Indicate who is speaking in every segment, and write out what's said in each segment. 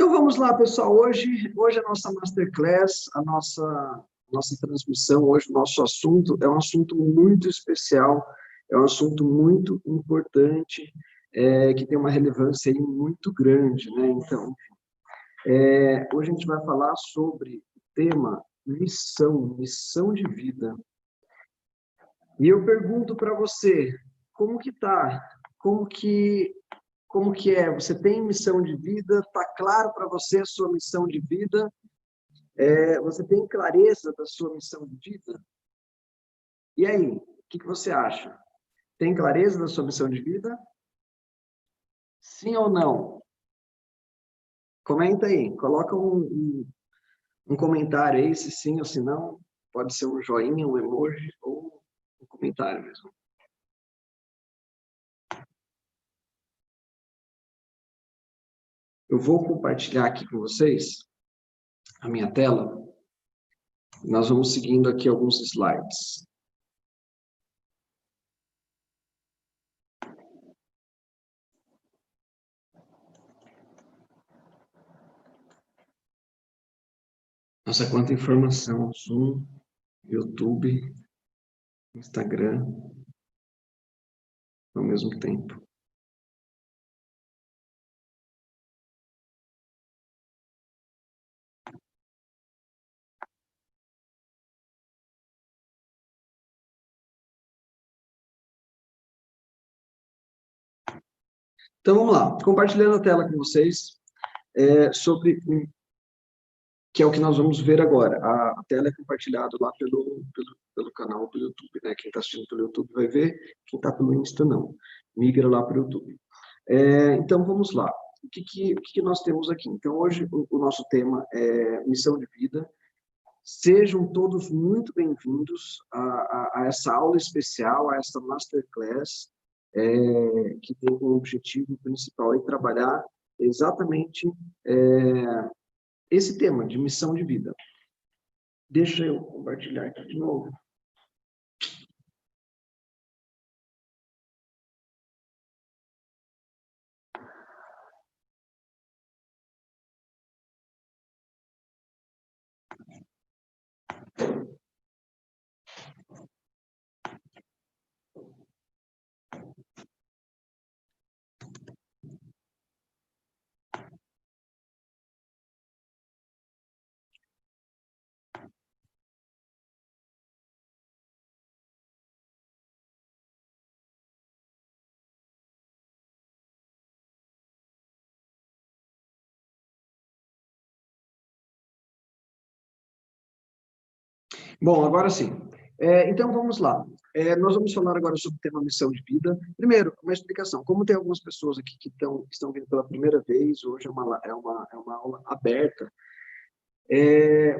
Speaker 1: Então vamos lá, pessoal. Hoje a nossa Masterclass, a nossa transmissão, hoje o nosso assunto é um assunto muito especial, é um assunto muito importante, que tem uma relevância aí muito grande, né? Então, hoje a gente vai falar sobre o tema missão de vida. E eu pergunto para você, como que tá? Como que é? Você tem missão de vida? Está claro para você a sua missão de vida? Você tem clareza da sua missão de vida? E aí, o que você acha? Tem clareza da sua missão de vida? Sim ou não? Comenta aí, coloca um comentário aí, se sim ou se não. Pode ser um joinha, um emoji ou um comentário mesmo. Eu vou compartilhar aqui com vocês a minha tela. Nós vamos seguindo aqui alguns slides. Nossa, quanta informação. Zoom, YouTube, Instagram, ao mesmo tempo. Então, vamos lá. Compartilhando a tela com vocês sobre que é o que nós vamos ver agora. A tela é compartilhada lá pelo canal do YouTube, né? Quem está assistindo pelo YouTube vai ver, quem está pelo Insta não. Migra lá para o YouTube. Então, vamos lá. O que nós temos aqui? Então, hoje o nosso tema é missão de vida. Sejam todos muito bem-vindos a essa aula especial, a essa Masterclass, que tem como objetivo principal trabalhar exatamente esse tema de missão de vida. Deixa eu compartilhar aqui de novo. Bom, agora sim. Então, vamos lá. Nós vamos falar agora sobre o tema missão de vida. Primeiro, uma explicação. Como tem algumas pessoas aqui que estão vindo pela primeira vez, hoje é uma aula aberta.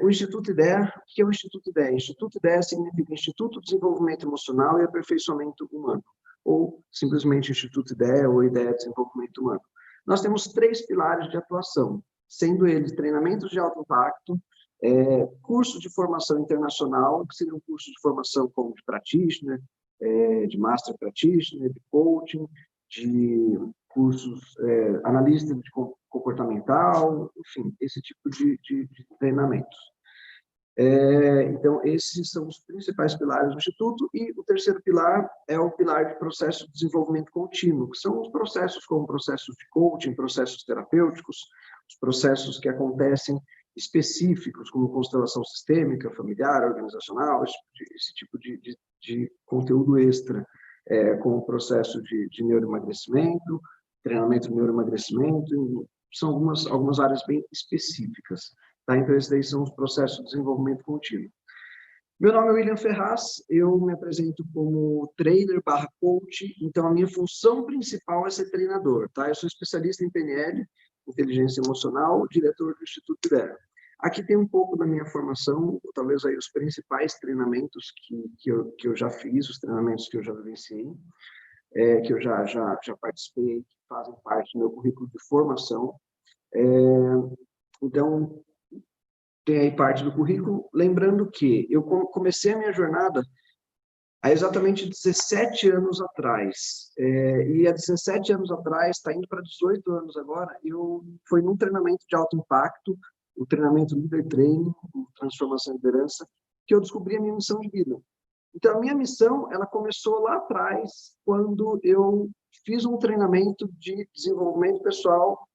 Speaker 1: O Instituto IDEA, o que é o Instituto IDEA? Instituto IDEA significa Instituto de Desenvolvimento Emocional e Aperfeiçoamento Humano, ou simplesmente Instituto IDEA ou IDEA de Desenvolvimento Humano. Nós temos 3 pilares de atuação, sendo eles treinamentos de alto impacto, cursos de formação internacional, que seriam cursos de formação como de practitioner, de master practitioner, de coaching, de cursos analista de comportamental, enfim, esse tipo de treinamentos. Então, esses são os principais pilares do Instituto, e o terceiro pilar é o pilar de processo de desenvolvimento contínuo, que são os processos como processos de coaching, processos terapêuticos, os processos que acontecem específicos, como constelação sistêmica, familiar, organizacional, esse tipo de conteúdo extra, como o processo de neuroemagrecimento, treinamento de neuroemagrecimento, são algumas áreas bem específicas. Tá? Então, esses daí são os processos de desenvolvimento contínuo. Meu nome é William Ferraz, eu me apresento como trainer/coach, então a minha função principal é ser treinador, tá? Eu sou especialista em PNL, inteligência emocional, diretor do Instituto IDEA. Aqui tem um pouco da minha formação, talvez aí os principais treinamentos que eu já fiz, os treinamentos que eu já vivenciei, que eu já participei, que fazem parte do meu currículo de formação. Então, tem aí parte do currículo, lembrando que eu comecei a minha jornada há exatamente 17 anos atrás. E há 17 anos atrás, está indo para 18 anos agora, foi num treinamento de alto impacto, o treinamento Leader Training, Transformação e Liderança, que eu descobri a minha missão de vida. Então, a minha missão, ela começou lá atrás, quando eu fiz um treinamento de desenvolvimento pessoal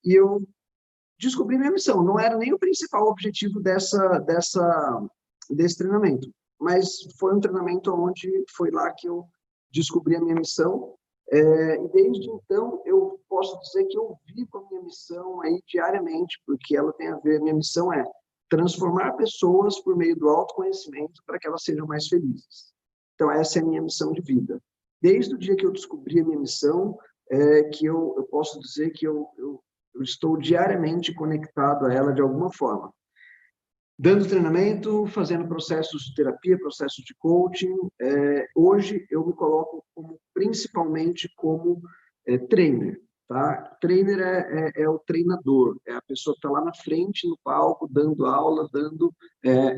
Speaker 1: e eu descobri minha missão. Não era nem o principal objetivo desse treinamento, mas foi um treinamento onde foi lá que eu descobri a minha missão. E desde então, eu posso dizer que eu vivo a minha missão aí diariamente, porque ela tem a ver, minha missão é transformar pessoas por meio do autoconhecimento para que elas sejam mais felizes. Então, essa é a minha missão de vida. Desde o dia que eu descobri a minha missão, que eu posso dizer que eu estou diariamente conectado a ela de alguma forma. Dando treinamento, fazendo processos de terapia, processos de coaching. Hoje, eu me coloco principalmente como trainer. Tá? Trainer é o treinador, é a pessoa que está lá na frente, no palco, dando aula,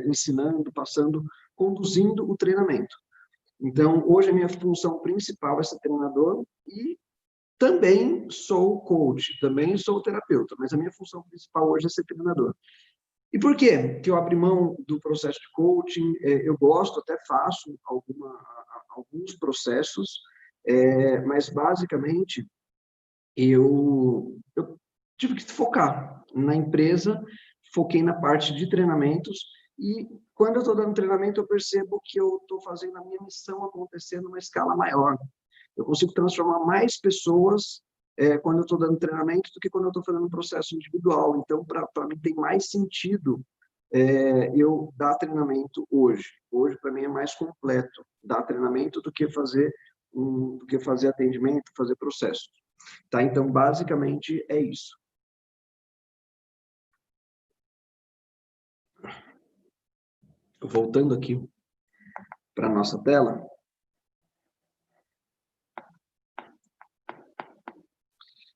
Speaker 1: ensinando, passando, conduzindo o treinamento. Então, hoje a minha função principal é ser treinador e também sou coach, também sou terapeuta, mas a minha função principal hoje é ser treinador. E por quê que eu abri mão do processo de coaching? Eu gosto, até faço alguns processos, mas basicamente eu tive que focar na empresa, foquei na parte de treinamentos, e quando eu estou dando treinamento, eu percebo que eu estou fazendo a minha missão acontecer numa escala maior. Eu consigo transformar mais pessoas quando eu estou dando treinamento do que quando eu estou fazendo um processo individual. Então, para mim, tem mais sentido eu dar treinamento hoje. Hoje, para mim, é mais completo dar treinamento do que fazer atendimento, fazer processo. Tá? Então, basicamente, é isso. Voltando aqui para a nossa tela.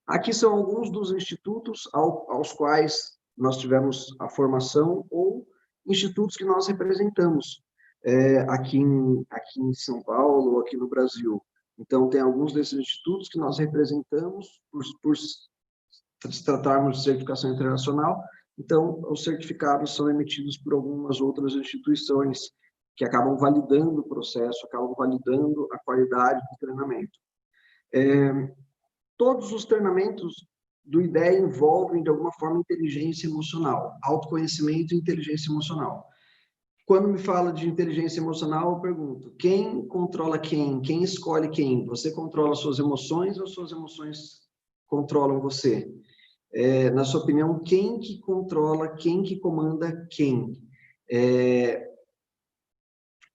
Speaker 1: Aqui são alguns dos institutos aos quais nós tivemos a formação ou institutos que nós representamos aqui em São Paulo ou aqui no Brasil. Então, tem alguns desses institutos que nós representamos por se tratarmos de certificação internacional. Então, os certificados são emitidos por algumas outras instituições que acabam validando o processo, acabam validando a qualidade do treinamento. Todos os treinamentos do IDEA envolvem, de alguma forma, inteligência emocional, autoconhecimento e inteligência emocional. Quando me fala de inteligência emocional, eu pergunto, quem controla quem? Quem escolhe quem? Você controla suas emoções ou suas emoções controlam você? Na sua opinião, quem que controla, quem que comanda quem?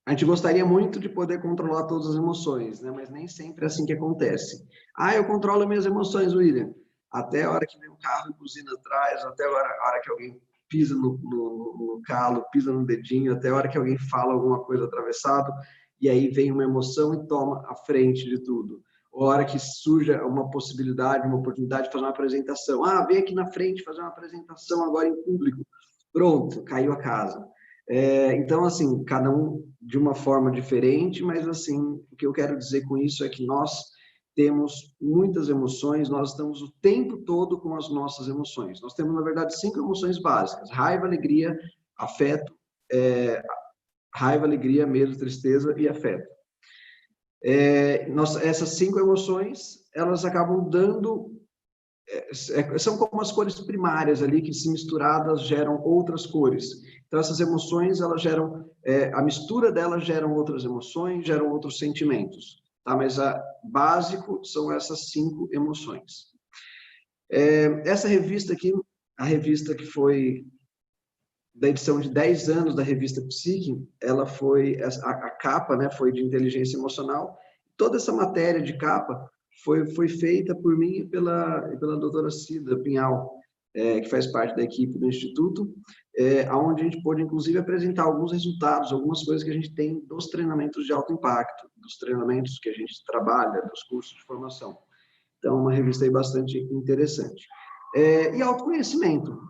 Speaker 1: A gente gostaria muito de poder controlar todas as emoções, né? Mas nem sempre é assim que acontece. Eu controlo minhas emoções, William. Até a hora que vem um carro e buzina atrás, até a hora que alguém pisa no calo, pisa no dedinho, até a hora que alguém fala alguma coisa atravessado, e aí vem uma emoção e toma a frente de tudo. Ou a hora que surge uma possibilidade, uma oportunidade de fazer uma apresentação. Vem aqui na frente fazer uma apresentação agora em público. Pronto, caiu a casa. Então, assim, cada um de uma forma diferente, mas, assim, o que eu quero dizer com isso é que nós temos muitas emoções, nós estamos o tempo todo com as nossas emoções. Nós temos, na verdade, 5 emoções básicas: raiva, alegria, afeto, raiva, alegria, medo, tristeza e afeto. Essas 5 emoções, elas acabam dando... são como as cores primárias ali, que se misturadas geram outras cores. Então, essas emoções, elas geram, a mistura delas geram outras emoções, geram outros sentimentos. Tá? Mas básico são essas 5 emoções. Essa revista aqui, a revista que foi da edição de 10 anos da revista Psique, ela foi, a capa, né, foi de inteligência emocional. Toda essa matéria de capa foi feita por mim e pela doutora Cida Pinhal, que faz parte da equipe do Instituto, onde a gente pôde, inclusive, apresentar alguns resultados, algumas coisas que a gente tem dos treinamentos de alto impacto, dos treinamentos que a gente trabalha, dos cursos de formação. Então, uma revista aí bastante interessante. E autoconhecimento.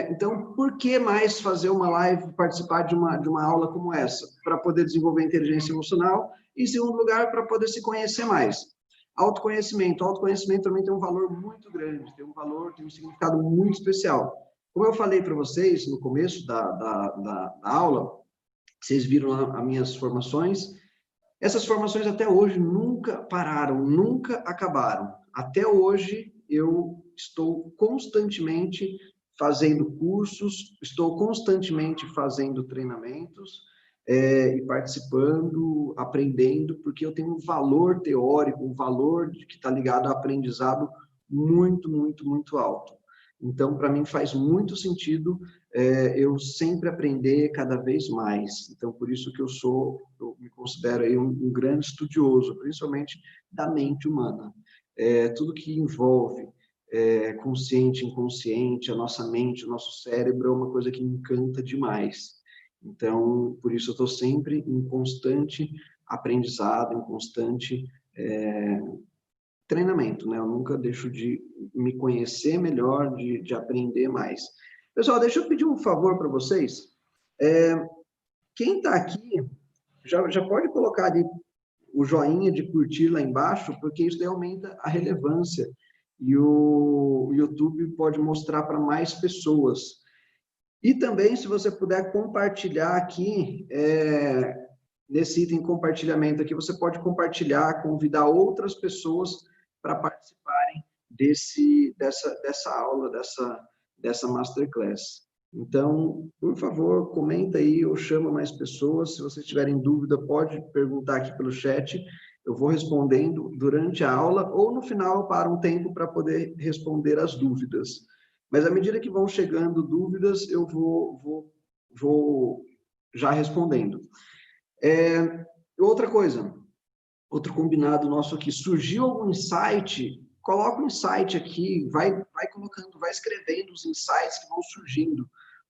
Speaker 1: Então, por que mais fazer uma live, participar de uma aula como essa? Para poder desenvolver inteligência emocional e, em segundo lugar, para poder se conhecer mais. Autoconhecimento. Autoconhecimento também tem um valor muito grande, tem um valor, tem um significado muito especial. Como eu falei para vocês no começo da aula, vocês viram as minhas formações, essas formações até hoje nunca pararam, nunca acabaram. Até hoje eu estou constantemente fazendo cursos, estou constantemente fazendo treinamentos e participando, aprendendo, porque eu tenho um valor teórico, um valor que está ligado ao aprendizado muito, muito, muito alto. Então, para mim faz muito sentido eu sempre aprender cada vez mais. Então, por isso que eu me considero aí um grande estudioso, principalmente da mente humana. Tudo que envolve consciente, inconsciente, a nossa mente, o nosso cérebro é uma coisa que me encanta demais. Então, por isso eu estou sempre em constante aprendizado, em constante treinamento, né? Eu nunca deixo de me conhecer melhor, de aprender mais. Pessoal, deixa eu pedir um favor para vocês. Quem está aqui, já pode colocar ali o joinha de curtir lá embaixo, porque isso daí aumenta a relevância e o YouTube pode mostrar para mais pessoas. E também, se você puder compartilhar aqui, nesse item compartilhamento aqui, você pode compartilhar, convidar outras pessoas para participarem dessa aula, dessa masterclass. Então, por favor, comenta aí ou chama mais pessoas. Se vocês tiverem dúvida, pode perguntar aqui pelo chat. Eu vou respondendo durante a aula ou no final para um tempo para poder responder as dúvidas. Mas à medida que vão chegando dúvidas, eu vou já respondendo. Outra coisa, outro combinado nosso aqui, surgiu algum insight, coloca um insight aqui, vai colocando, vai escrevendo os insights que vão surgindo.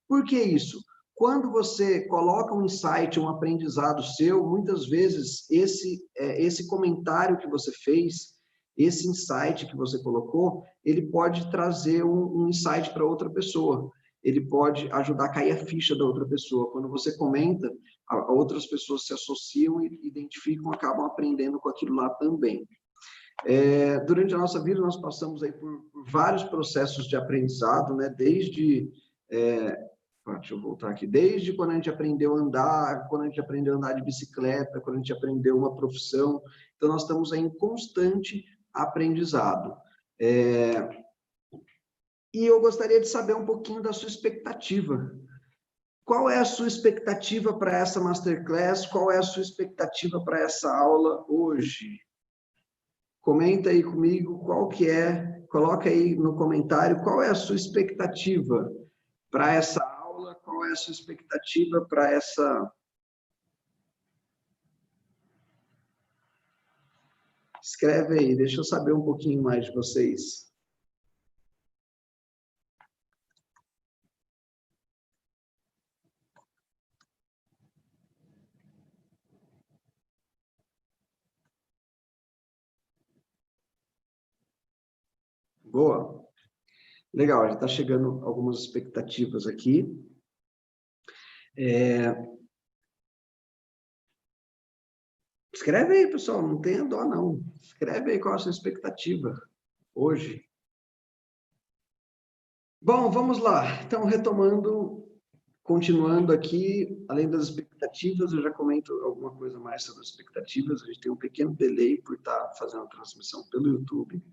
Speaker 1: Por que isso? Quando você coloca um insight, um aprendizado seu, muitas vezes esse comentário que você fez, esse insight que você colocou, ele pode trazer um insight para outra pessoa. Ele pode ajudar a cair a ficha da outra pessoa. Quando você comenta, outras pessoas se associam e identificam, acabam aprendendo com aquilo lá também. Durante a nossa vida, nós passamos aí por vários processos de aprendizado, né? Deixa eu voltar aqui. Desde quando a gente aprendeu a andar, quando a gente aprendeu a andar de bicicleta, quando a gente aprendeu uma profissão. Então, nós estamos aí em constante aprendizado. E eu gostaria de saber um pouquinho da sua expectativa. Qual é a sua expectativa para essa masterclass? Qual é a sua expectativa para essa aula hoje? Comenta aí comigo qual que é, coloca aí no comentário qual é a sua expectativa para essa aula, qual é a sua expectativa para essa... Escreve aí, deixa eu saber um pouquinho mais de vocês. Boa. Legal, já está chegando algumas expectativas aqui. Escreve aí, pessoal, não tenha dó, não. Escreve aí qual é a sua expectativa hoje. Bom, vamos lá. Então, retomando, continuando aqui, além das expectativas, eu já comento alguma coisa mais sobre as expectativas. A gente tem um pequeno delay por estar fazendo a transmissão pelo YouTube.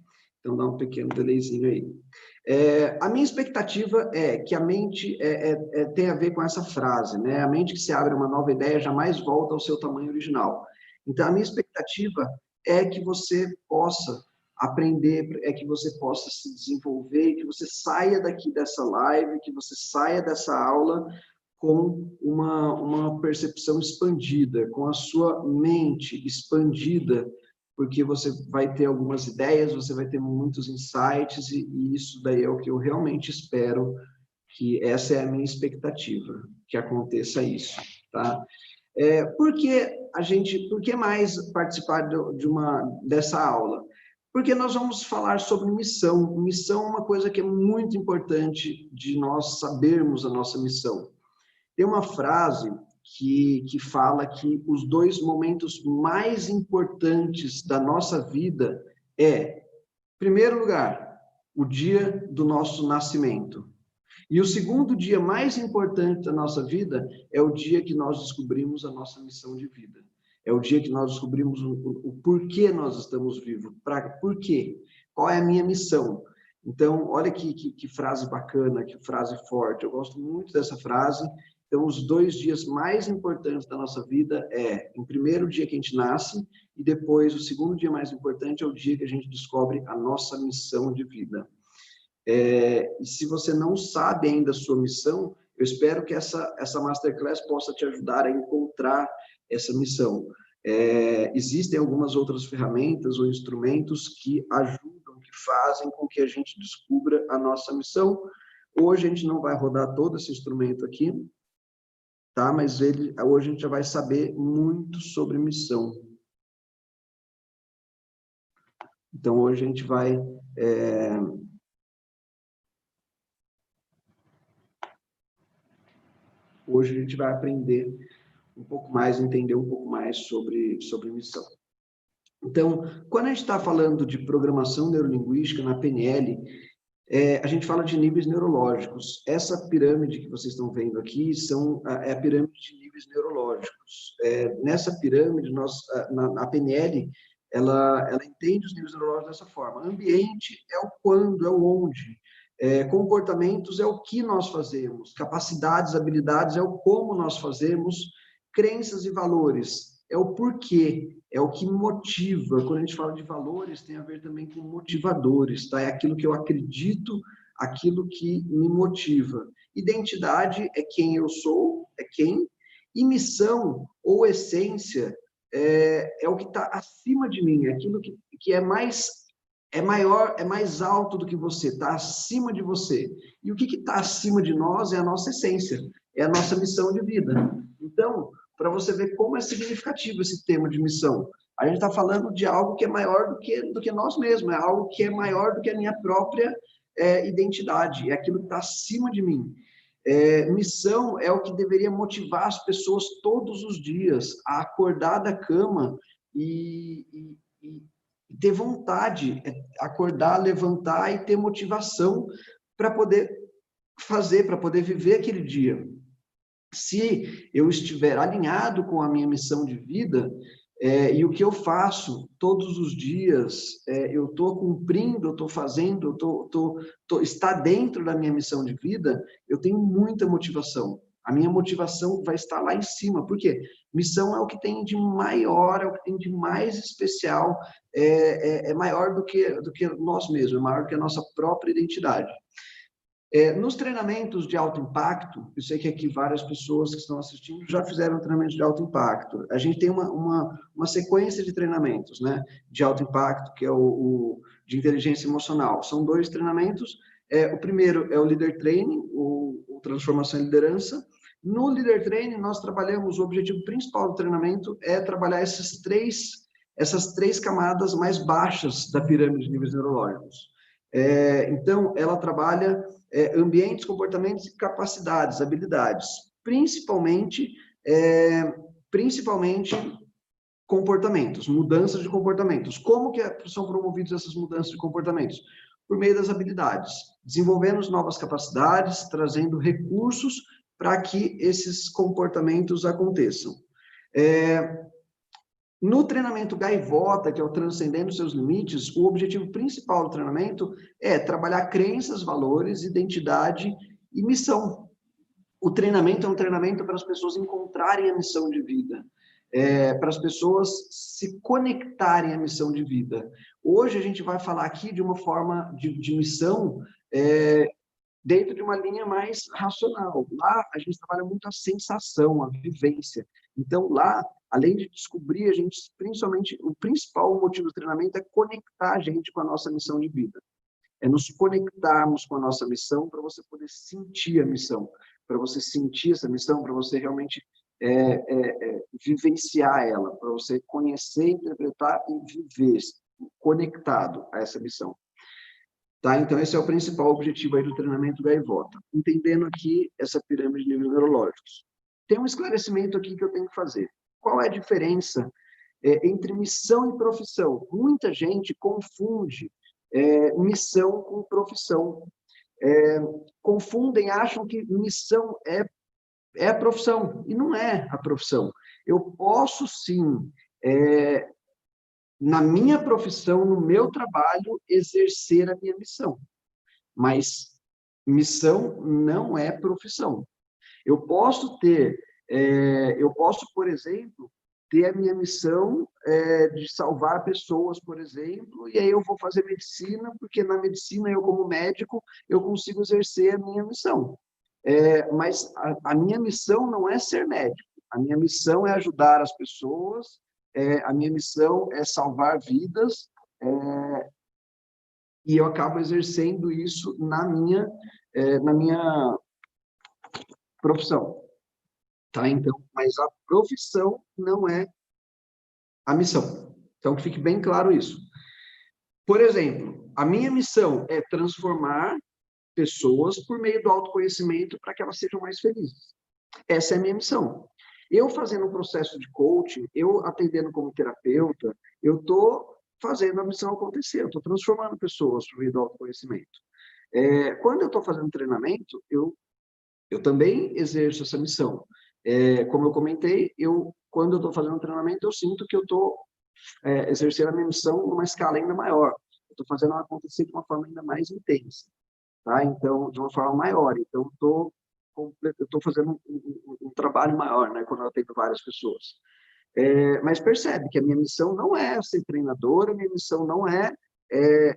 Speaker 1: Então, dá um pequeno delayzinho aí. A minha expectativa é que a mente tem a ver com essa frase, né? A mente que se abre a uma nova ideia jamais volta ao seu tamanho original. Então, a minha expectativa é que você possa aprender, é que você possa se desenvolver, que você saia daqui dessa live, que você saia dessa aula com uma percepção expandida, com a sua mente expandida, porque você vai ter algumas ideias, você vai ter muitos insights, e isso daí é o que eu realmente espero, que essa é a minha expectativa, que aconteça isso, tá? Por que mais participar dessa aula? Porque nós vamos falar sobre missão. Missão é uma coisa que é muito importante de nós sabermos a nossa missão. Tem uma frase que fala que os dois momentos mais importantes da nossa vida é, em primeiro lugar, o dia do nosso nascimento. E o segundo dia mais importante da nossa vida é o dia que nós descobrimos a nossa missão de vida. É o dia que nós descobrimos o porquê nós estamos vivos. Por quê? Qual é a minha missão? Então, olha que frase bacana, que frase forte. Eu gosto muito dessa frase. Então, os dois dias mais importantes da nossa vida é, em primeiro, o dia que a gente nasce, e depois, o segundo dia mais importante é o dia que a gente descobre a nossa missão de vida. E se você não sabe ainda a sua missão, eu espero que essa Masterclass possa te ajudar a encontrar essa missão. Existem algumas outras ferramentas ou instrumentos que ajudam, que fazem com que a gente descubra a nossa missão. Hoje a gente não vai rodar todo esse instrumento aqui, tá? Mas hoje a gente já vai saber muito sobre missão. Então, hoje a gente vai... Hoje a gente vai aprender um pouco mais, entender um pouco mais sobre missão. Então, quando a gente está falando de programação neurolinguística na PNL, a gente fala de níveis neurológicos. Essa pirâmide que vocês estão vendo aqui é a pirâmide de níveis neurológicos. Nessa pirâmide, a PNL, ela entende os níveis neurológicos dessa forma. Ambiente é o quando, é o onde. Comportamentos é o que nós fazemos. Capacidades, habilidades é o como nós fazemos. Crenças e valores é o porquê, é o que motiva. Quando a gente fala de valores, tem a ver também com motivadores, tá? É aquilo que eu acredito, aquilo que me motiva. Identidade é quem eu sou, é quem. E missão ou essência é o que está acima de mim, é aquilo que é maior, é mais alto do que você, está acima de você. E o que está acima de nós é a nossa essência, é a nossa missão de vida. Então, para você ver como é significativo esse tema de missão, a gente está falando de algo que é maior do que nós mesmos, é algo que é maior do que a minha própria identidade, é aquilo que está acima de mim. Missão é o que deveria motivar as pessoas todos os dias a acordar da cama e ter vontade, acordar, levantar e ter motivação para poder fazer, para poder viver aquele dia. Se eu estiver alinhado com a minha missão de vida, e o que eu faço todos os dias, eu estou cumprindo, eu estou fazendo, está dentro da minha missão de vida, eu tenho muita motivação. A minha motivação vai estar lá em cima. Por quê? Missão é o que tem de maior, é o que tem de mais especial, é maior do que nós mesmos, é maior do que a nossa própria identidade. Nos treinamentos de alto impacto, eu sei que aqui várias pessoas que estão assistindo já fizeram treinamento de alto impacto. A gente tem uma sequência de treinamentos, né, de alto impacto, que é o de inteligência emocional. São 2 treinamentos. O primeiro é o Leader Training, o Transformação em Liderança. No Leader Training, nós trabalhamos, o objetivo principal do treinamento é trabalhar essas três camadas mais baixas da pirâmide de níveis neurológicos. Então, ela trabalha ambientes, comportamentos e capacidades, habilidades, principalmente comportamentos, mudanças de comportamentos. Como que são promovidas essas mudanças de comportamentos? Por meio das habilidades, desenvolvendo novas capacidades, trazendo recursos para que esses comportamentos aconteçam. No treinamento Gaivota, que é o Transcendendo Seus Limites, o objetivo principal do treinamento é trabalhar crenças, valores, identidade e missão. O treinamento é um treinamento para as pessoas encontrarem a missão de vida, para as pessoas se conectarem à missão de vida. Hoje a gente vai falar aqui de uma forma de missão dentro de uma linha mais racional. Lá a gente trabalha muito a sensação, a vivência. Então lá, além de descobrir, a gente, principalmente, o principal motivo do treinamento é conectar a gente com a nossa missão de vida. É nos conectarmos com a nossa missão para você poder sentir a missão, para você sentir essa missão, para você realmente vivenciar ela, para você conhecer, interpretar e viver. conectado a essa missão. Tá? Então, esse é o principal objetivo aí do treinamento Gaivota. Entendendo aqui essa pirâmide de níveis neurológicos. Tem um esclarecimento aqui que eu tenho que fazer. Qual é a diferença entre missão e profissão? Muita gente confunde missão com profissão. Confundem, acham que missão é a profissão, e não é a profissão. Eu posso, sim, na minha profissão, no meu trabalho, exercer a minha missão, mas missão não é profissão. Eu posso, por exemplo, ter a minha missão de salvar pessoas, por exemplo, e aí eu vou fazer medicina, porque na medicina, eu como médico, eu consigo exercer a minha missão. Mas a minha missão não é ser médico, a minha missão é ajudar as pessoas, a minha missão é salvar vidas, e eu acabo exercendo isso na minha profissão. Tá? Então, mas a profissão não é a missão. Então, que fique bem claro isso. Por exemplo, a minha missão é transformar pessoas por meio do autoconhecimento para que elas sejam mais felizes. Essa é a minha missão. Eu fazendo um processo de coaching, eu atendendo como terapeuta, eu estou fazendo a missão acontecer, eu estou transformando pessoas por meio do autoconhecimento. Quando eu estou fazendo treinamento, eu também exerço essa missão. Como eu comentei, quando eu estou fazendo treinamento, eu sinto que eu estou exercendo a minha missão numa escala ainda maior. Eu estou fazendo ela acontecer de uma forma ainda mais intensa. Tá? Então, de uma forma maior. Então, eu estou fazendo um trabalho maior, né, quando eu atendo várias pessoas. Mas percebe que a minha missão não é ser treinador, a minha missão não é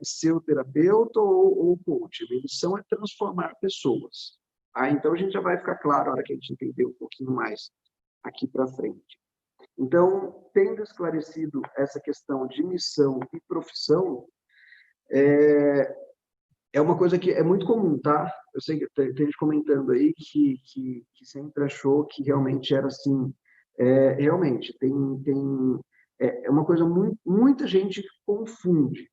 Speaker 1: ser o terapeuta ou coach. A minha missão é transformar pessoas. Então, a gente já vai ficar claro na hora que a gente entender um pouquinho mais aqui para frente. Então, tendo esclarecido essa questão de missão e profissão, é uma coisa que é muito comum, tá? Eu sei que tem gente comentando aí que sempre achou que realmente era assim. Realmente, é uma coisa muita gente confunde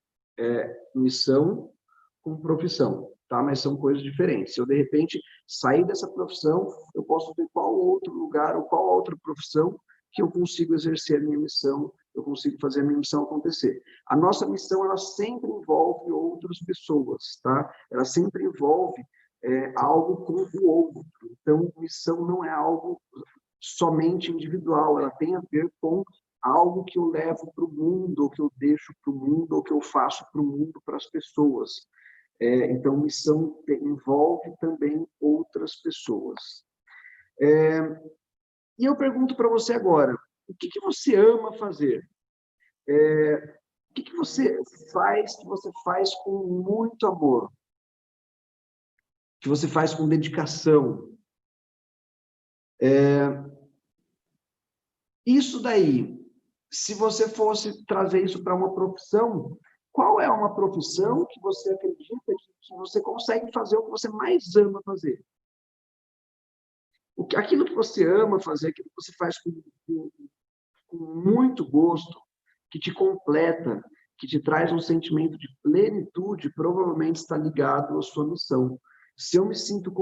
Speaker 1: missão com profissão, tá? Mas são coisas diferentes. Se eu, de repente, sair dessa profissão, eu posso ver qual outro lugar ou qual outra profissão que eu consigo exercer a minha missão, eu consigo fazer a minha missão acontecer. A nossa missão, ela sempre envolve outras pessoas, tá? Ela sempre envolve algo com o outro. Então, missão não é algo somente individual, ela tem a ver com algo que eu levo para o mundo, ou que eu deixo para o mundo, ou que eu faço para o mundo, para as pessoas. Então, missão envolve também outras pessoas. E eu pergunto para você agora, o que você ama fazer? O que você faz com muito amor? Que você faz com dedicação? Isso daí, se você fosse trazer isso para uma profissão, qual é uma profissão que você acredita que você consegue fazer o que você mais ama fazer? Aquilo que você ama fazer, aquilo que você faz com muito gosto, que te completa, que te traz um sentimento de plenitude, provavelmente está ligado à sua missão. Se eu me sinto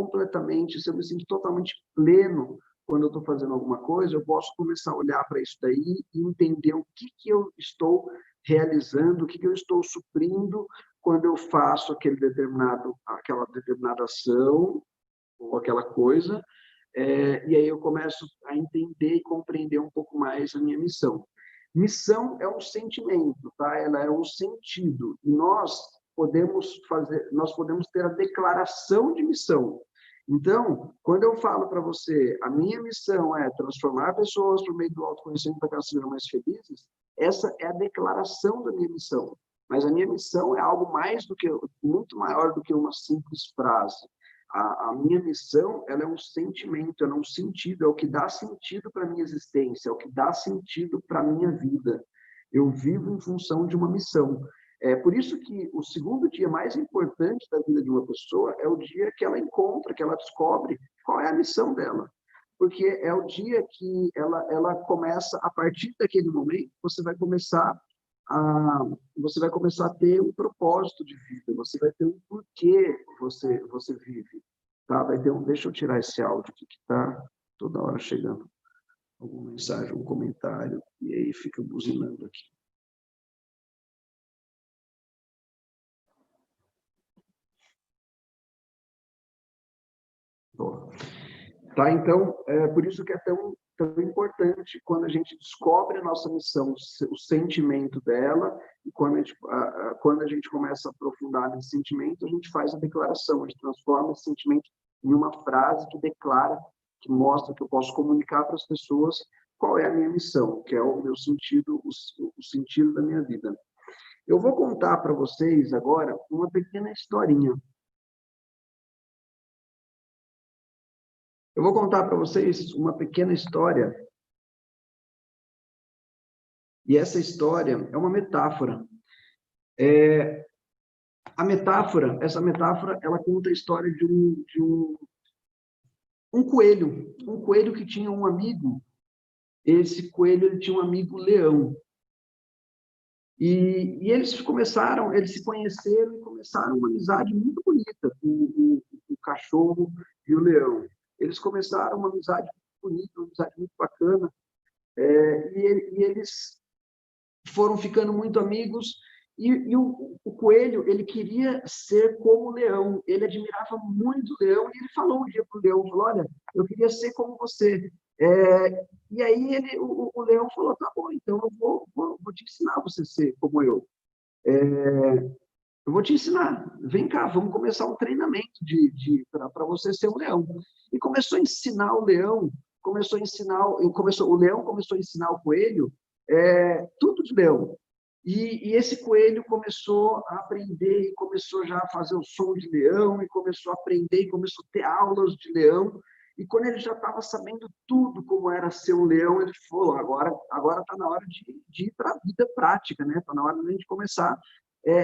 Speaker 1: totalmente pleno quando eu estou fazendo alguma coisa, eu posso começar a olhar para isso daí e entender o que eu estou realizando, o que eu estou suprindo quando eu faço aquela determinada ação ou aquela coisa, e aí eu começo a entender e compreender um pouco mais a minha missão. Missão é um sentimento, tá? Ela é um sentido. E nós podemos ter a declaração de missão. Então, quando eu falo para você, a minha missão é transformar pessoas por meio do autoconhecimento para que elas sejam mais felizes, essa é a declaração da minha missão. Mas a minha missão é algo muito maior do que uma simples frase. A minha missão, ela é um sentimento, ela é um sentido, é o que dá sentido para a minha existência, é o que dá sentido para a minha vida. Eu vivo em função de uma missão. É por isso que o segundo dia mais importante da vida de uma pessoa é o dia que ela encontra, que ela descobre qual é a missão dela. Porque é o dia que ela começa, a partir daquele momento, você vai começar você vai começar a ter um propósito de vida, você vai ter um porquê você vive, tá? Vai ter deixa eu tirar esse áudio aqui que está toda hora chegando alguma mensagem, um comentário, e aí fica buzinando aqui. Boa. Tá, então, por isso que é tão importante quando a gente descobre a nossa missão, o sentimento dela, e quando a gente começa a aprofundar nesse sentimento, a gente faz a declaração, a gente transforma esse sentimento em uma frase que declara, que mostra que eu posso comunicar para as pessoas qual é a minha missão, que é o meu sentido, o sentido da minha vida. Eu vou contar para vocês agora uma pequena historinha. Eu vou contar para vocês uma pequena história. E essa história é uma metáfora. Essa metáfora, ela conta a história de um coelho que tinha um amigo. Esse coelho ele tinha um amigo leão. E eles se conheceram e começaram uma amizade muito bonita com o cachorro e o leão. Eles começaram uma amizade muito bonita, uma amizade muito bacana, e eles foram ficando muito amigos, e o coelho, ele queria ser como o leão, ele admirava muito o leão, e ele falou um dia para o leão, falou, olha, eu queria ser como você. E aí o leão falou, tá bom, então eu vou te ensinar a você ser como eu. Eu vou te ensinar, vem cá, vamos começar um treinamento para você ser um leão. E começou a ensinar o leão, o leão começou a ensinar o coelho tudo de leão. E esse coelho começou a aprender, e começou já a fazer o som de leão, e começou a aprender, e começou a ter aulas de leão. E quando ele já estava sabendo tudo como era ser um leão, ele falou, agora está na hora de ir para a vida prática, né? Está na hora de a gente começar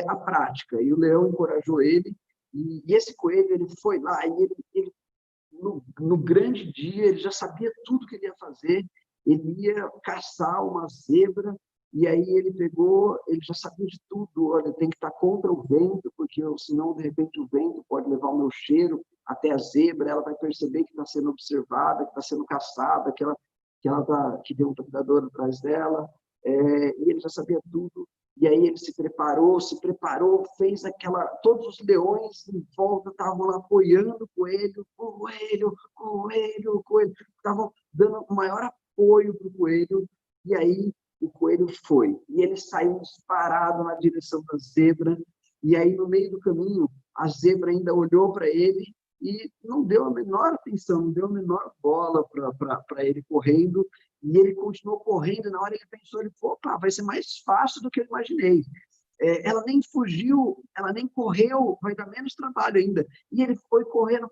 Speaker 1: a prática. E o leão encorajou ele, e esse coelho ele foi lá, e ele no grande dia, ele já sabia tudo que ele ia fazer, ele ia caçar uma zebra, e aí ele já sabia de tudo, olha, tem que estar contra o vento, porque senão, de repente, o vento pode levar o meu cheiro até a zebra, ela vai perceber que está sendo observada, que está sendo caçada, que tem um predador atrás dela, e ele já sabia tudo. E aí ele se preparou, fez todos os leões em volta estavam lá apoiando o coelho, estavam dando o maior apoio para o coelho, e aí o coelho foi. E ele saiu disparado na direção da zebra, e aí no meio do caminho, a zebra ainda olhou para ele e não deu a menor atenção, não deu a menor bola para ele correndo, e ele continuou correndo, e na hora ele pensou, opa, vai ser mais fácil do que eu imaginei. Ela nem fugiu, ela nem correu, vai dar menos trabalho ainda. E ele foi correndo,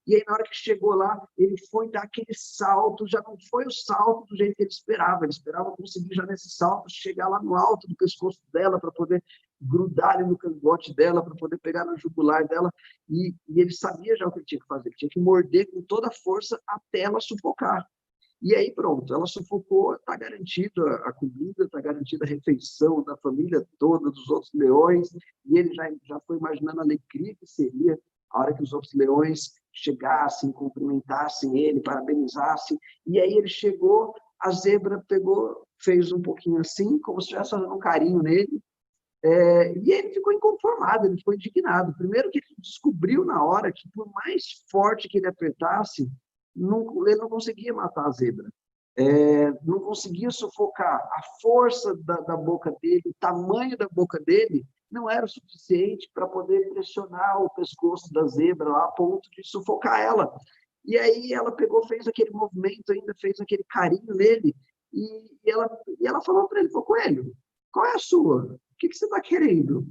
Speaker 1: e aí na hora que chegou lá, ele foi dar aquele salto, já não foi o salto do jeito que ele esperava conseguir já nesse salto, chegar lá no alto do pescoço dela, para poder grudar ali no cangote dela, para poder pegar no jugular dela, e ele sabia já o que ele tinha que fazer, ele tinha que morder com toda a força até ela sufocar. E aí, pronto, ela sufocou, está garantida a comida, está garantida a refeição da família toda, dos outros leões, e ele já foi imaginando a alegria que seria a hora que os outros leões chegassem, cumprimentassem ele, parabenizassem, e aí ele chegou, a zebra pegou, fez um pouquinho assim, como se estivesse fazendo um carinho nele, e ele ficou inconformado, ele ficou indignado. Primeiro que ele descobriu na hora que, por mais forte que ele apertasse, ele não conseguia matar a zebra. Não conseguia sufocar. A força da boca dele, o tamanho da boca dele, não era o suficiente para poder pressionar o pescoço da zebra lá, a ponto de sufocar ela. E aí ela pegou, fez aquele movimento ainda, fez aquele carinho nele, e ela falou para ele, coelho, qual é a sua? O que você está querendo?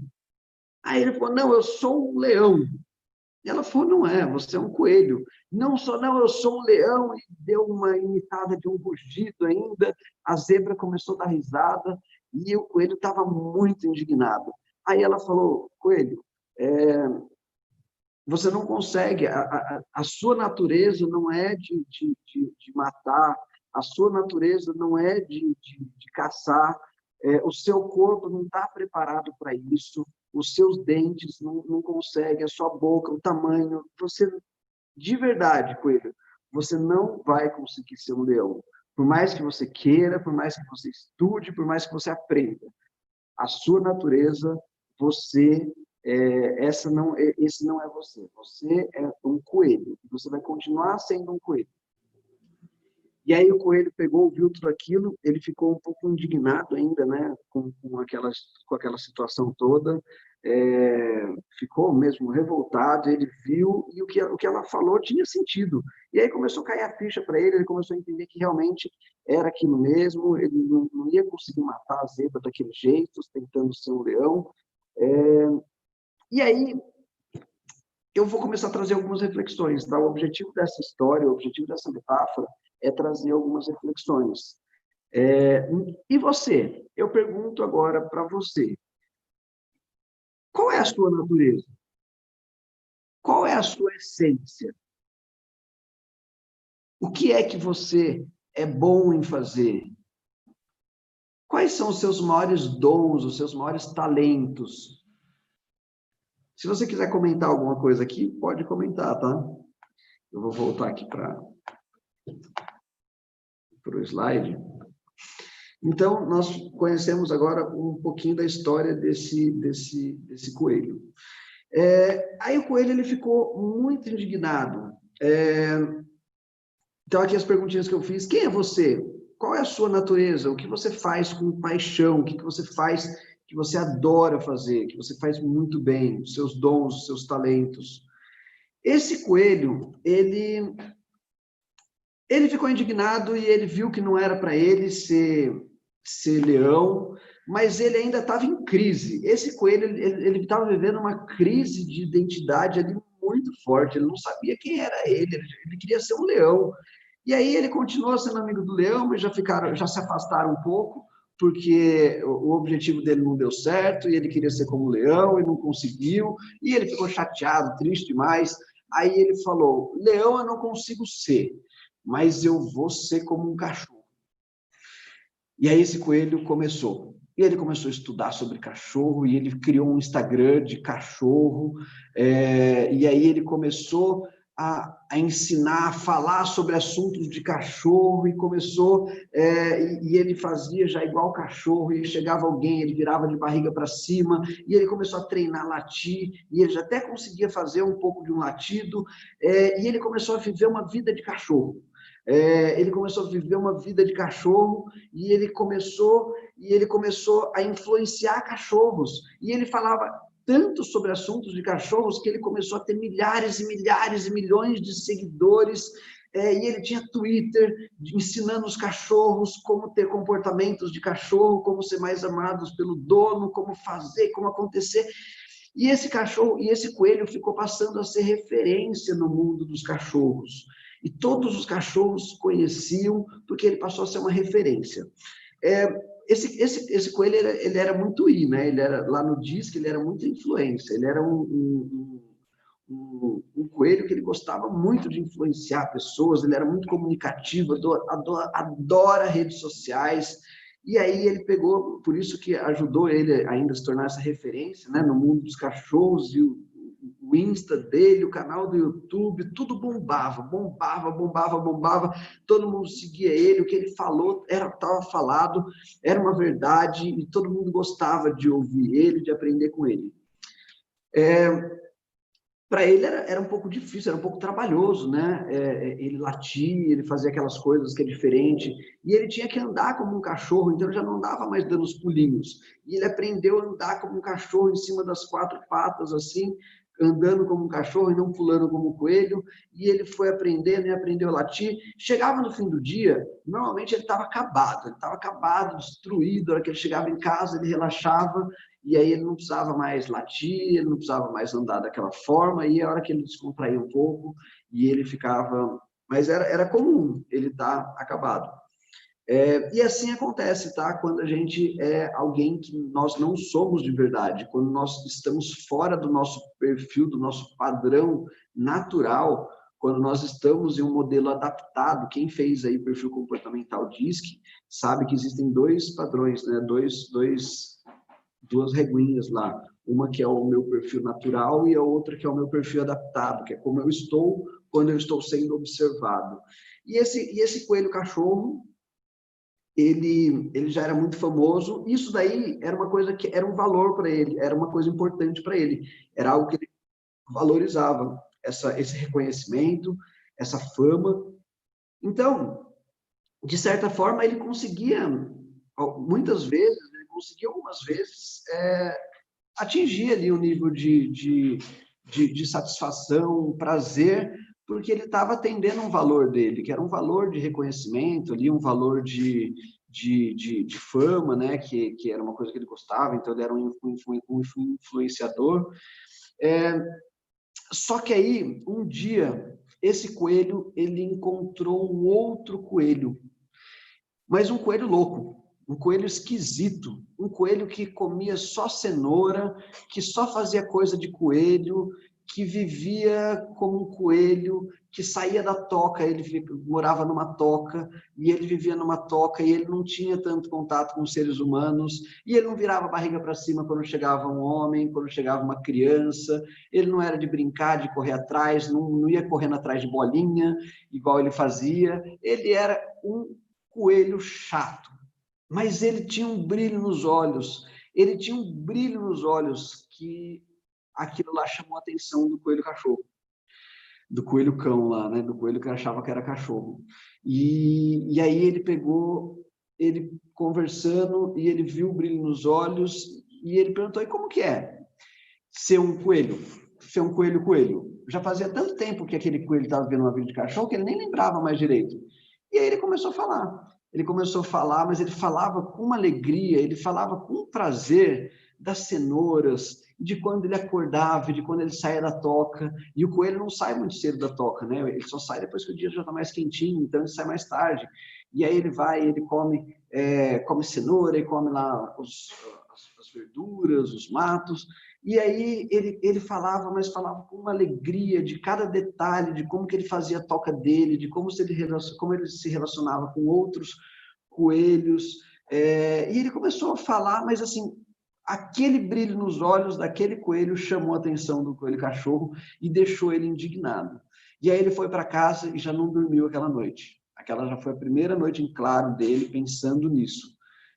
Speaker 1: Aí ele falou, não, eu sou um leão. E ela falou, não é, você é um coelho. Não, eu sou um leão, e deu uma imitada de um rugido ainda, a zebra começou a dar risada, e o coelho estava muito indignado. Aí ela falou, coelho, você não consegue, a sua natureza não é de matar, a sua natureza não é de caçar, o seu corpo não está preparado para isso, os seus dentes não conseguem, a sua boca, o tamanho, você, de verdade, coelho, você não vai conseguir ser um leão. Por mais que você queira, por mais que você estude, por mais que você aprenda, a sua natureza, você, esse não é você. Você é um coelho. Você vai continuar sendo um coelho. E aí o coelho pegou, viu tudo aquilo, ele ficou um pouco indignado ainda, né, com aquela situação toda, ficou mesmo revoltado, ele viu, e o que ela falou tinha sentido. E aí começou a cair a ficha para ele começou a entender que realmente era aquilo mesmo, ele não ia conseguir matar a zebra daquele jeito, tentando ser um leão. E aí eu vou começar a trazer algumas reflexões, tá? O objetivo dessa história, o objetivo dessa metáfora é trazer algumas reflexões. E você? Eu pergunto agora para você, qual é a sua natureza? Qual é a sua essência? O que é que você é bom em fazer? Quais são os seus maiores dons, os seus maiores talentos? Se você quiser comentar alguma coisa aqui, pode comentar, tá? Eu vou voltar aqui para o slide. Então, nós conhecemos agora um pouquinho da história desse coelho. Aí o coelho ele ficou muito indignado. Então, aqui as perguntinhas que eu fiz. Quem é você? Qual é a sua natureza? O que você faz com paixão? O que você faz que você adora fazer? Que você faz muito bem? Os seus dons, os seus talentos. Esse coelho, ele ficou indignado e ele viu que não era para ele ser leão, mas ele ainda estava em crise. Esse coelho, ele estava vivendo uma crise de identidade ali muito forte, ele não sabia quem era ele queria ser um leão. E aí ele continuou sendo amigo do leão, mas já se afastaram um pouco, porque o objetivo dele não deu certo, e ele queria ser como um leão, e não conseguiu, e ele ficou chateado, triste demais. Aí ele falou, leão eu não consigo ser, mas eu vou ser como um cachorro. E aí esse coelho começou. E ele começou a estudar sobre cachorro, e ele criou um Instagram de cachorro, e aí ele começou a ensinar, a falar sobre assuntos de cachorro, e começou, e ele fazia já igual cachorro, e chegava alguém, ele virava de barriga para cima, e ele começou a treinar latir, e ele já até conseguia fazer um pouco de um latido, e ele começou a viver uma vida de cachorro. Ele começou a viver uma vida de cachorro e ele começou a influenciar cachorros. E ele falava tanto sobre assuntos de cachorros que ele começou a ter milhares e milhares e milhões de seguidores. E ele tinha Twitter ensinando os cachorros como ter comportamentos de cachorro, como ser mais amados pelo dono, como fazer, como acontecer. E esse cachorro, e esse coelho ficou passando a ser referência no mundo dos cachorros. E todos os cachorros conheciam, porque ele passou a ser uma referência. Esse coelho, ele era muito né? Ele era, lá no Disque, ele era muita influência. Ele era um coelho que ele gostava muito de influenciar pessoas, ele era muito comunicativo, adora redes sociais. E aí ele pegou, por isso que ajudou ele ainda a se tornar essa referência, né, no mundo dos cachorros, e o Insta dele, o canal do YouTube, tudo bombava, todo mundo seguia ele, o que ele falou estava falado, era uma verdade, e todo mundo gostava de ouvir ele, de aprender com ele. Para ele era um pouco difícil, era um pouco trabalhoso, né? Ele latia, ele fazia aquelas coisas que é diferente, e ele tinha que andar como um cachorro, então ele já não andava mais dando os pulinhos. E ele aprendeu a andar como um cachorro em cima das 4 patas, assim, andando como um cachorro e não pulando como um coelho, e ele foi aprendendo e aprendeu a latir. Chegava no fim do dia, normalmente ele estava acabado, destruído. Na hora que ele chegava em casa, ele relaxava, e aí ele não precisava mais latir, ele não precisava mais andar daquela forma, e a hora que ele descontraía um pouco, e ele ficava... Mas era comum ele estar acabado. E assim acontece, tá? Quando a gente é alguém que nós não somos de verdade, quando nós estamos fora do nosso perfil, do nosso padrão natural, quando nós estamos em um modelo adaptado, quem fez aí perfil comportamental DISC, sabe que existem dois padrões, né? Duas reguinhas lá. Uma que é o meu perfil natural e a outra que é o meu perfil adaptado, que é como eu estou quando eu estou sendo observado. E esse coelho cachorro, ele já era muito famoso. Isso daí era uma coisa que era um valor para ele, era uma coisa importante para ele, era algo que ele valorizava, esse reconhecimento, essa fama. Então, de certa forma, ele conseguia, muitas vezes, ele conseguia algumas vezes atingir ali um nível de satisfação, prazer, porque ele estava atendendo um valor dele, que era um valor de reconhecimento, ali, um valor de fama, né? Que era uma coisa que ele gostava, então ele era um influenciador. Só que aí, um dia, esse coelho, ele encontrou um outro coelho, mas um coelho louco, um coelho esquisito, um coelho que comia só cenoura, que só fazia coisa de coelho, que vivia como um coelho, que saía da toca, ele morava numa toca, e ele vivia numa toca, e ele não tinha tanto contato com os seres humanos, e ele não virava a barriga para cima quando chegava um homem, quando chegava uma criança, ele não era de brincar, de correr atrás, não ia correndo atrás de bolinha, igual ele fazia, ele era um coelho chato, mas ele tinha um brilho nos olhos, que aquilo lá chamou a atenção do coelho cachorro, do coelho cão lá, né? Do coelho que achava que era cachorro. E aí ele pegou, ele conversando, e ele viu o brilho nos olhos, e ele perguntou, e como que é ser um coelho? Ser um coelho? Já fazia tanto tempo que aquele coelho estava vendo uma vida de cachorro, que ele nem lembrava mais direito. E aí ele começou a falar. Ele começou a falar, mas ele falava com uma alegria, ele falava com um prazer das cenouras, de quando ele acordava, de quando ele saía da toca. E o coelho não sai muito cedo da toca, né? Ele só sai depois que o dia já está mais quentinho, então ele sai mais tarde. E aí ele vai, ele come, come cenoura, ele come lá as verduras, os matos. E aí ele falava, mas falava com uma alegria de cada detalhe, de como que ele fazia a toca dele, de como ele se relacionava com outros coelhos. E ele começou a falar, mas assim, aquele brilho nos olhos daquele coelho chamou a atenção do coelho cachorro e deixou ele indignado. E aí ele foi para casa e já não dormiu aquela noite. Aquela já foi a primeira noite em claro dele pensando nisso.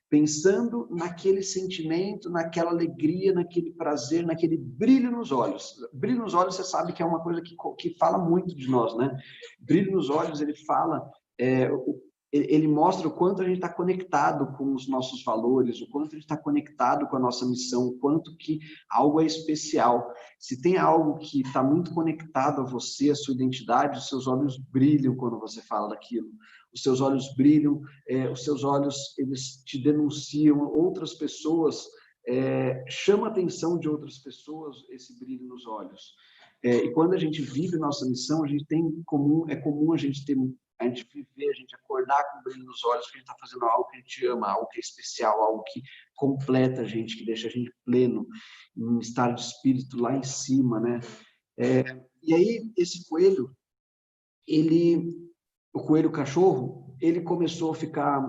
Speaker 1: Pensando naquele sentimento, naquela alegria, naquele prazer, naquele brilho nos olhos. Brilho nos olhos, você sabe que é uma coisa que fala muito de nós, né? Brilho nos olhos, ele fala, ele mostra o quanto a gente está conectado com os nossos valores, o quanto a gente está conectado com a nossa missão, o quanto que algo é especial. Se tem algo que está muito conectado a você, a sua identidade, os seus olhos brilham quando você fala daquilo. Os seus olhos brilham, os seus olhos, eles te denunciam, outras pessoas, chama a atenção de outras pessoas esse brilho nos olhos. E quando a gente vive nossa missão, a gente tem é comum a gente viver, a gente acordar com brilho nos olhos, porque a gente está fazendo algo que a gente ama, algo que é especial, algo que completa a gente, que deixa a gente pleno, em um estado de espírito lá em cima, né? E aí, esse coelho, o coelho cachorro, ele começou a ficar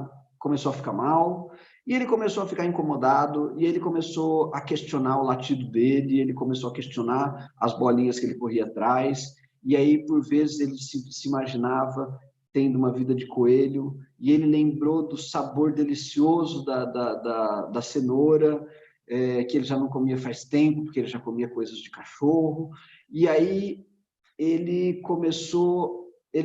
Speaker 1: mal, e ele começou a ficar incomodado, e ele começou a questionar o latido dele, ele começou a questionar as bolinhas que ele corria atrás, e aí, por vezes, ele se imaginava tendo uma vida de coelho, e ele lembrou do sabor delicioso da cenoura, que ele já não comia faz tempo, porque ele já comia coisas de cachorro, e aí ele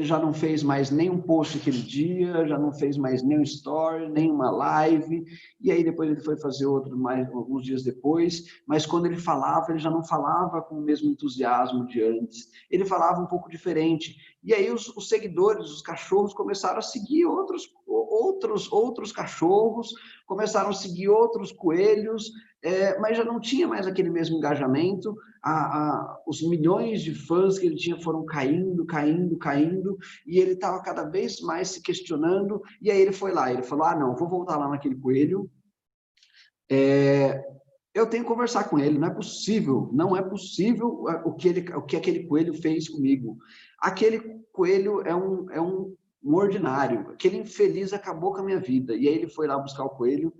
Speaker 1: já não fez mais nenhum post aquele dia, já não fez mais nenhum story, nenhuma live, e aí depois ele foi fazer outro mais alguns dias depois, mas quando ele falava, ele já não falava com o mesmo entusiasmo de antes, ele falava um pouco diferente, e aí os seguidores, os cachorros começaram a seguir outros cachorros, começaram a seguir outros coelhos, mas já não tinha mais aquele mesmo engajamento, os milhões de fãs que ele tinha foram caindo, e ele estava cada vez mais se questionando, e aí ele foi lá, ele falou, não, vou voltar lá naquele coelho, eu tenho que conversar com ele, não é possível o que aquele coelho fez comigo. Aquele coelho é um ordinário, aquele infeliz acabou com a minha vida. E aí ele foi lá buscar o coelho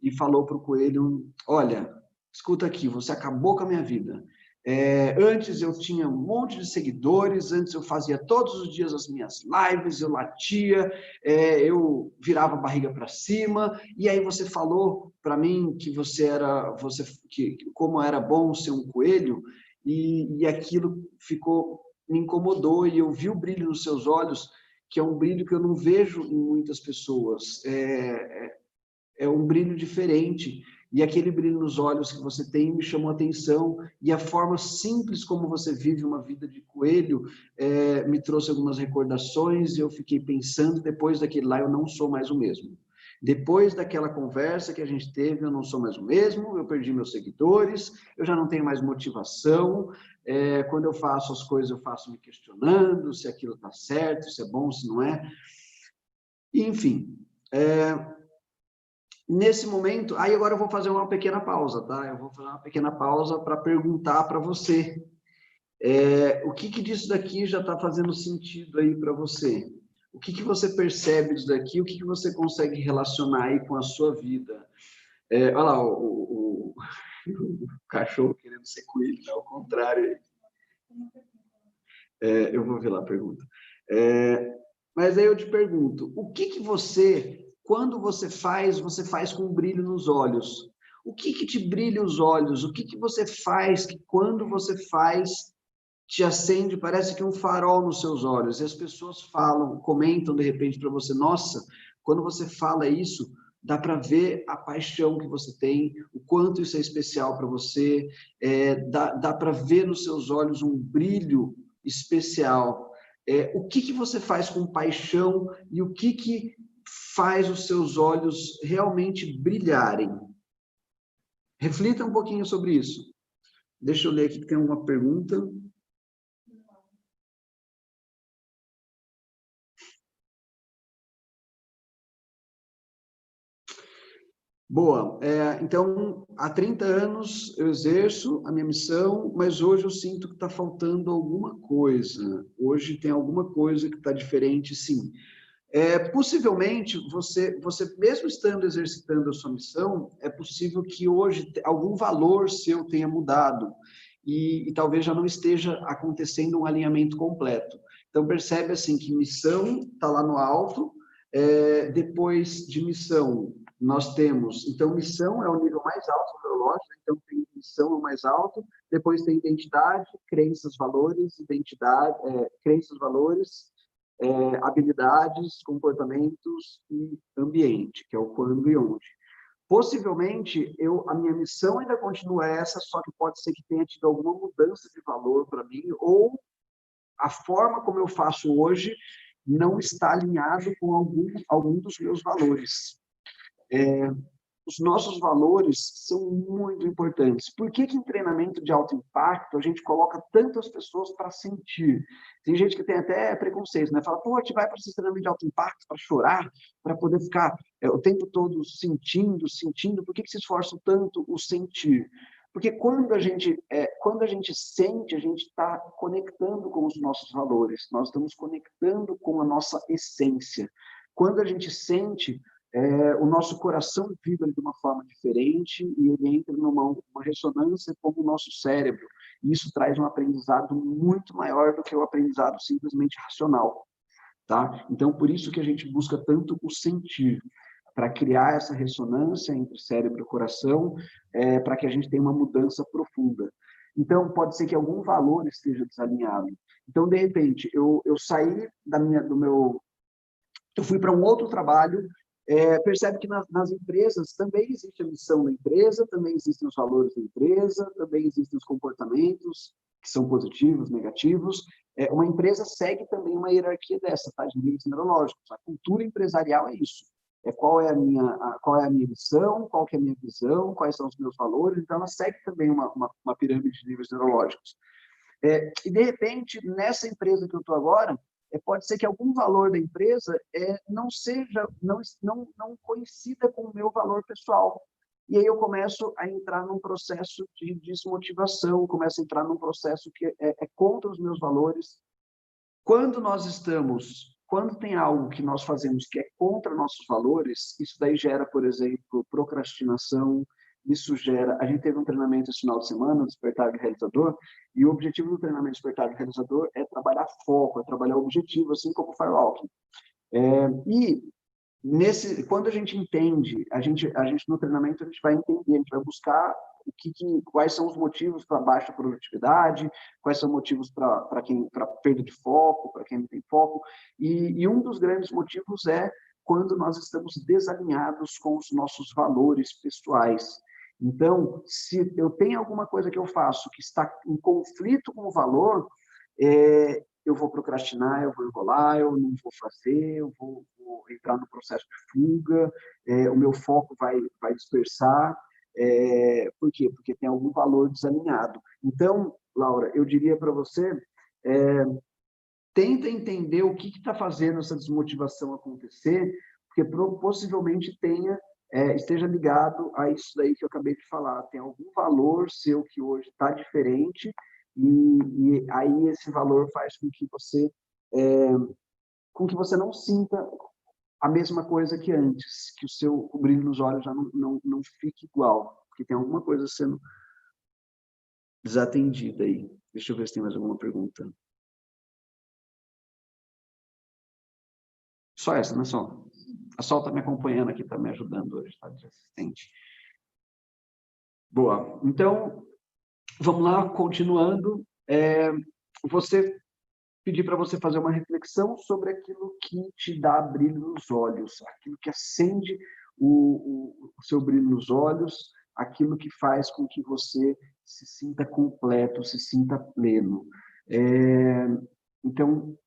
Speaker 1: e falou para o coelho, olha, escuta aqui, você acabou com a minha vida. Antes eu tinha um monte de seguidores, antes eu fazia todos os dias as minhas lives, eu latia, eu virava a barriga para cima, e aí você falou para mim que como era bom ser um coelho, e aquilo me incomodou, e eu vi o brilho nos seus olhos, que é um brilho que eu não vejo em muitas pessoas. É um brilho diferente, e aquele brilho nos olhos que você tem me chamou a atenção, e a forma simples como você vive uma vida de coelho me trouxe algumas recordações, e eu fiquei pensando, depois daquele lá eu não sou mais o mesmo. Depois daquela conversa que a gente teve, eu não sou mais o mesmo, eu perdi meus seguidores, eu já não tenho mais motivação, quando eu faço as coisas, eu faço me questionando se aquilo está certo, se é bom, se não é. Enfim, nesse momento, aí agora eu vou fazer uma pequena pausa, tá? Eu vou fazer uma pequena pausa para perguntar para você, o que disso daqui já está fazendo sentido aí para você? O que você percebe disso daqui? O que você consegue relacionar aí com a sua vida? Olha lá, o cachorro querendo ser coelho, é o contrário. Eu vou ver lá a pergunta. Mas aí eu te pergunto, o que você, quando você faz com um brilho nos olhos? O que te brilha os olhos? O que você faz que quando você faz te acende, parece que um farol nos seus olhos? E as pessoas falam, comentam de repente para você, nossa, quando você fala isso, dá para ver a paixão que você tem, o quanto isso é especial para você, dá para ver nos seus olhos um brilho especial. O que você faz com paixão e o que faz os seus olhos realmente brilharem? Reflita um pouquinho sobre isso. Deixa eu ler aqui que tem uma pergunta. Boa. Então, há 30 anos eu exerço a minha missão, mas hoje eu sinto que está faltando alguma coisa. Hoje tem alguma coisa que está diferente, sim. Possivelmente, você mesmo estando exercitando a sua missão, é possível que hoje algum valor seu tenha mudado e talvez já não esteja acontecendo um alinhamento completo. Então, percebe assim que missão está lá no alto, depois de missão, nós temos, então, missão é o nível mais alto do relógio, então tem missão é o mais alto, depois tem identidade, crenças, valores, crenças, valores, habilidades, comportamentos e ambiente, que é o quando e onde. Possivelmente, a minha missão ainda continua essa, só que pode ser que tenha tido alguma mudança de valor para mim, ou a forma como eu faço hoje não está alinhado com algum dos meus valores. Os nossos valores são muito importantes. Por que em treinamento de alto impacto a gente coloca tantas pessoas para sentir? Tem gente que tem até preconceito, né? Fala, pô, a gente vai para esse treinamento de alto impacto para chorar, para poder ficar o tempo todo sentindo. Por que se esforçam tanto o sentir? Porque quando a gente sente, a gente está conectando com os nossos valores, nós estamos conectando com a nossa essência. Quando a gente sente, o nosso coração vibra de uma forma diferente e ele entra numa ressonância com o nosso cérebro. E isso traz um aprendizado muito maior do que o aprendizado simplesmente racional. Tá? Então, por isso que a gente busca tanto o sentir, para criar essa ressonância entre cérebro e coração, para que a gente tenha uma mudança profunda. Então, pode ser que algum valor esteja desalinhado. Então, de repente, eu saí eu fui para um outro trabalho, percebe que nas empresas também existe a missão da empresa, também existem os valores da empresa, também existem os comportamentos que são positivos, negativos. Uma empresa segue também uma hierarquia dessa, tá? De níveis neurológicos. A cultura empresarial é isso. Qual é a minha missão, qual que é a minha visão, quais são os meus valores. Então, ela segue também uma pirâmide de níveis neurológicos. E, de repente, nessa empresa que eu estou agora, pode ser que algum valor da empresa não coincida com o meu valor pessoal. E aí eu começo a entrar num processo de desmotivação, começo a entrar num processo que é contra os meus valores. Quando tem algo que nós fazemos que é contra nossos valores, isso daí gera, por exemplo, procrastinação, isso gera... A gente teve um treinamento esse final de semana, Despertar do Realizador, e o objetivo do treinamento Despertar do Realizador é trabalhar foco, é trabalhar objetivo, assim como o Firewalking. E quando a gente entende, a gente no treinamento a gente vai entender, a gente vai buscar quais são os motivos para baixa produtividade, quais são os motivos para perda de foco, para quem não tem foco, e um dos grandes motivos é quando nós estamos desalinhados com os nossos valores pessoais. Então, se eu tenho alguma coisa que eu faço que está em conflito com o valor, eu vou procrastinar, eu vou enrolar, eu não vou fazer, eu vou entrar no processo de fuga, o meu foco vai dispersar. Por quê? Porque tem algum valor desalinhado. Então, Laura, eu diria para você, tenta entender o que está fazendo essa desmotivação acontecer, porque possivelmente esteja ligado a isso daí que eu acabei de falar. Tem algum valor seu que hoje está diferente, e aí esse valor faz com que você não sinta a mesma coisa que antes, que o brilho nos olhos já não fique igual, porque tem alguma coisa sendo desatendida aí. Deixa eu ver se tem mais alguma pergunta. Só essa, né, Sol? A Sol está me acompanhando aqui, está me ajudando hoje, está de assistente. Boa. Então, vamos lá, continuando. Pedir para você fazer uma reflexão sobre aquilo que te dá brilho nos olhos, aquilo que acende o seu brilho nos olhos, aquilo que faz com que você se sinta completo, se sinta pleno. Então,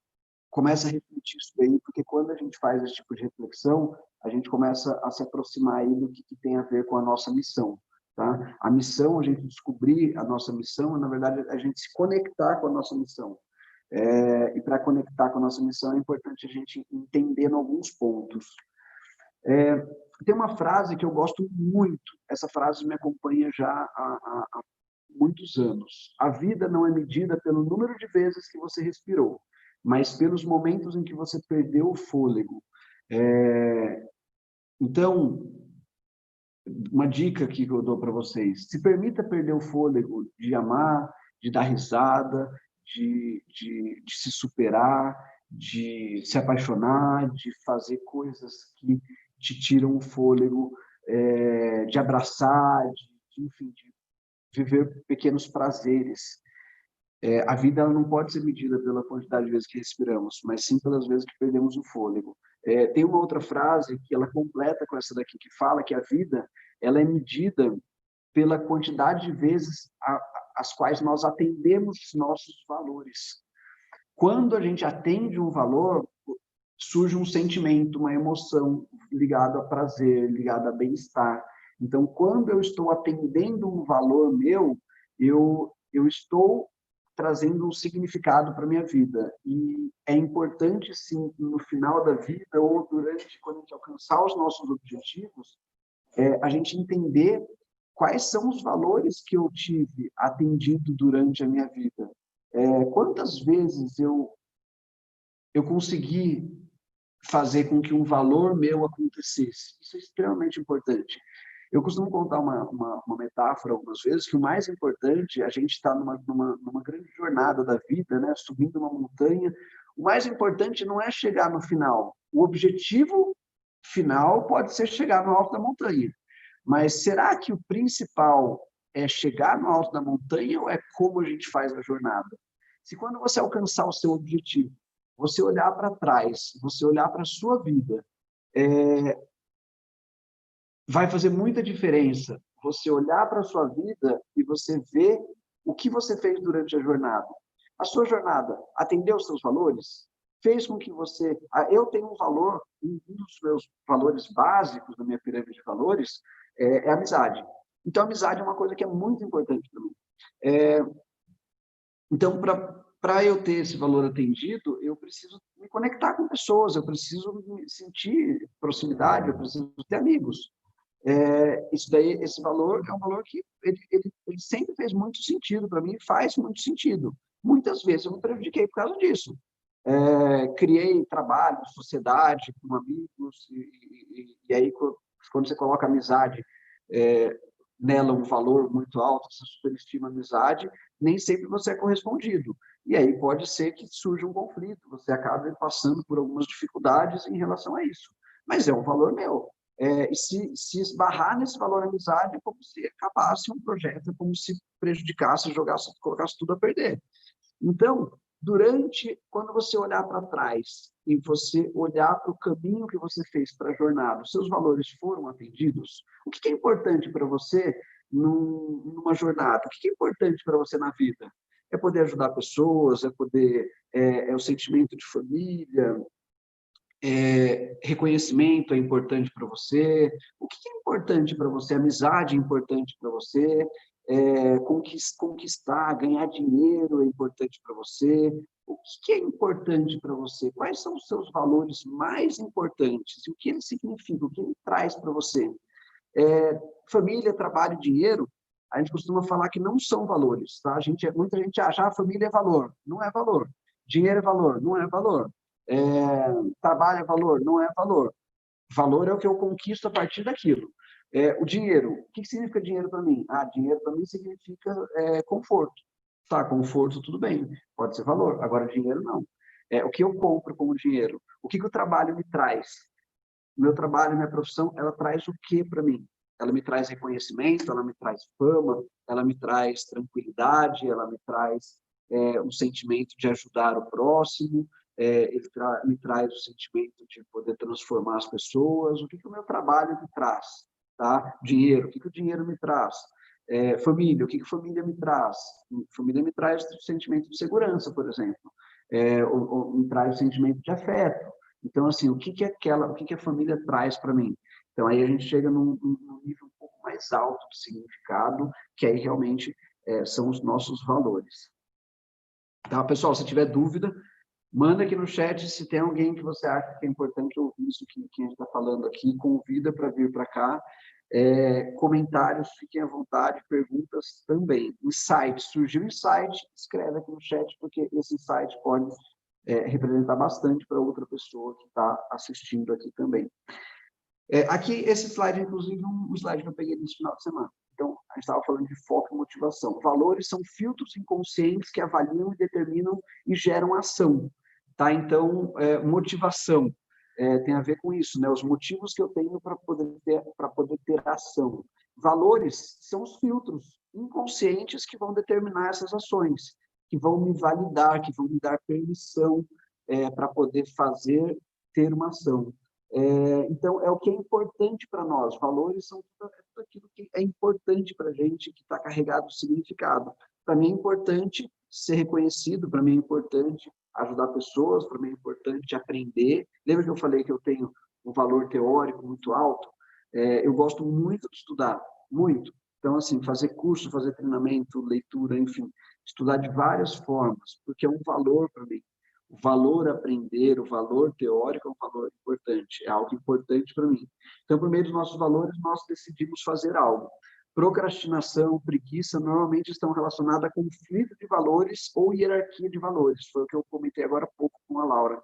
Speaker 1: começa a refletir isso daí, porque quando a gente faz esse tipo de reflexão, a gente começa a se aproximar aí do que tem a ver com a nossa missão. Tá? A missão, a gente descobrir a nossa missão, na verdade, a gente se conectar com a nossa missão. E para conectar com a nossa missão é importante a gente entender alguns pontos. Tem uma frase que eu gosto muito, essa frase me acompanha já há muitos anos. A vida não é medida pelo número de vezes que você respirou, mas pelos momentos em que você perdeu o fôlego. Então, uma dica que eu dou para vocês: se permita perder o fôlego de amar, de dar risada, de se superar, de se apaixonar, de fazer coisas que te tiram o fôlego, de abraçar, enfim, de viver pequenos prazeres. A vida ela não pode ser medida pela quantidade de vezes que respiramos, mas sim pelas vezes que perdemos o fôlego. Tem uma outra frase que ela completa com essa daqui, que fala que a vida ela é medida pela quantidade de vezes as quais nós atendemos os nossos valores. Quando a gente atende um valor, surge um sentimento, uma emoção ligada a prazer, ligada a bem-estar. Então, quando eu estou atendendo um valor meu, eu estou trazendo um significado para a minha vida. E é importante, sim, no final da vida ou durante, quando a gente alcançar os nossos objetivos, a gente entender quais são os valores que eu tive atendido durante a minha vida. Quantas vezes eu consegui fazer com que um valor meu acontecesse. Isso é extremamente importante. Eu costumo contar uma metáfora algumas vezes, que o mais importante, a gente está numa grande jornada da vida, né? Subindo uma montanha, o mais importante não é chegar no final. O objetivo final pode ser chegar no alto da montanha. Mas será que o principal é chegar no alto da montanha ou é como a gente faz a jornada? Se quando você alcançar o seu objetivo, você olhar para trás, você olhar para a sua vida, vai fazer muita diferença você olhar para a sua vida e você ver o que você fez durante a jornada. A sua jornada atendeu os seus valores? Fez com que você... Eu tenho um valor, um dos meus valores básicos da minha pirâmide de valores é a amizade. Então, a amizade é uma coisa que é muito importante para mim. Então, para eu ter esse valor atendido, eu preciso me conectar com pessoas, eu preciso sentir proximidade, eu preciso ter amigos. Isso daí, esse valor é um valor que ele sempre fez muito sentido para mim, faz muito sentido. Muitas vezes eu me prejudiquei por causa disso. Criei trabalho, sociedade com amigos, e aí quando você coloca amizade nela um valor muito alto, você superestima a amizade, nem sempre você é correspondido. E aí pode ser que surja um conflito, você acabe passando por algumas dificuldades em relação a isso. Mas é um valor meu. E se esbarrar nesse valor amizade, é como se acabasse um projeto, é como se prejudicasse, jogasse, colocasse tudo a perder. Então, quando você olhar para trás e você olhar para o caminho que você fez para a jornada, os seus valores foram atendidos? O que é importante para você numa jornada? O que é importante para você na vida? É poder ajudar pessoas, é o sentimento de família, reconhecimento é importante para você? O que é importante para você? Amizade é importante para você? Conquistar, ganhar dinheiro é importante para você? O que é importante para você? Quais são os seus valores mais importantes? E o que ele significa? O que ele traz para você? Família, trabalho, dinheiro, a gente costuma falar que não são valores, tá? Muita gente acha, família é valor. Não é valor. Dinheiro é valor. Não é valor. Trabalho é valor. Não é valor. Valor é o que eu conquisto a partir daquilo. O dinheiro. O que significa dinheiro para mim? Dinheiro para mim significa conforto. Tá, conforto, tudo bem. Pode ser valor. Agora, dinheiro, não. O que eu compro como dinheiro? O que o trabalho me traz? Meu trabalho, minha profissão, ela traz o que para mim? Ela me traz reconhecimento, ela me traz fama, ela me traz tranquilidade, ela me traz um sentimento de ajudar o próximo, me traz o sentimento de poder transformar as pessoas. O que o meu trabalho me traz? Tá? Dinheiro, o que o dinheiro me traz? Família, o que a família me traz? Família me traz o sentimento de segurança, por exemplo. Me traz o sentimento de afeto. Então, assim, o que a família traz para mim? Então, aí a gente chega num nível um pouco mais alto de significado, que aí realmente são os nossos valores. Tá, pessoal, se tiver dúvida, manda aqui no chat. Se tem alguém que você acha que é importante ouvir isso que a gente está falando aqui, convida para vir para cá. Comentários, fiquem à vontade, perguntas também. Insight, surgiu insight, escreve aqui no chat, porque esse insight pode representar bastante para outra pessoa que está assistindo aqui também. Aqui, esse slide, inclusive, um slide que eu peguei nesse final de semana. Então, a gente estava falando de foco e motivação. Valores são filtros inconscientes que avaliam e determinam e geram ação. Tá? Então, motivação tem a ver com isso, né? Os motivos que eu tenho para poder ter ação. Valores são os filtros inconscientes que vão determinar essas ações, que vão me validar, que vão me dar permissão para poder ter uma ação. Então, é o que é importante para nós. Valores são tudo aquilo que é importante para a gente, que está carregado de significado. Para mim é importante ser reconhecido, para mim é importante ajudar pessoas, para mim é importante aprender. Lembra que eu falei que eu tenho um valor teórico muito alto? Eu gosto muito de estudar, muito. Então, assim, fazer curso, fazer treinamento, leitura, enfim, estudar de várias formas, porque é um valor para mim. O valor aprender, o valor teórico é um valor importante, é algo importante para mim. Então, por meio dos nossos valores, nós decidimos fazer algo. Procrastinação, preguiça, normalmente estão relacionadas a conflito de valores ou hierarquia de valores. Foi o que eu comentei agora há pouco com a Laura.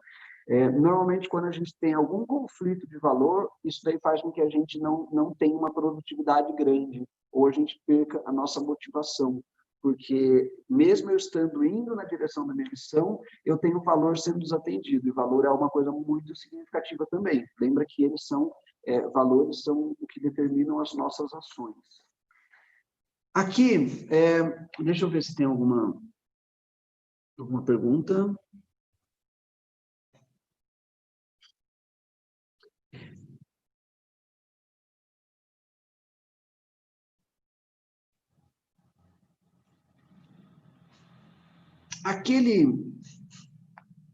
Speaker 1: Normalmente, quando a gente tem algum conflito de valor, isso daí faz com que a gente não tenha uma produtividade grande, ou a gente perca a nossa motivação. Porque mesmo eu indo na direção da minha missão, eu tenho valor sendo desatendido, e valor é uma coisa muito significativa também. Lembra que valores são o que determinam as nossas ações. Aqui, deixa eu ver se tem alguma pergunta.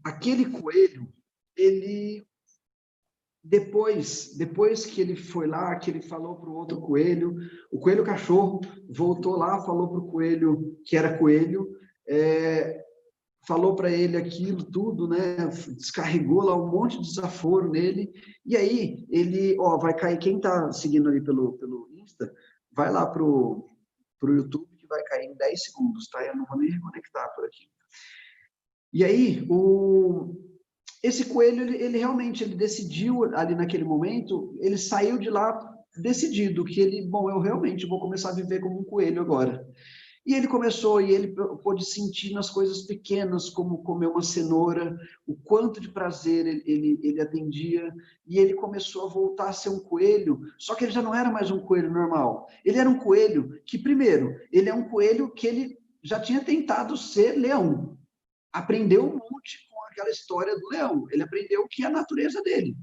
Speaker 1: Aquele coelho, ele depois que ele foi lá, que ele falou para o outro coelho, o coelho cachorro voltou lá, falou para o coelho que era coelho, falou para ele aquilo tudo, né? Descarregou lá um monte de desaforo nele. E aí, ele, ó, vai cair, quem está seguindo ali pelo Insta, vai lá pro YouTube, que vai cair em 10 segundos, tá? Eu não vou nem reconectar por aqui. E aí, esse coelho, ele realmente, ele decidiu ali naquele momento, ele saiu de lá decidido que ele, bom, eu realmente vou começar a viver como um coelho agora. E ele começou, e ele pôde sentir nas coisas pequenas, como comer uma cenoura, o quanto de prazer ele atendia, e ele começou a voltar a ser um coelho, só que ele já não era mais um coelho normal. Ele era um coelho que, primeiro, ele é um coelho que ele já tinha tentado ser leão. Aprendeu um monte com aquela história do leão. Ele aprendeu o que é a natureza dele.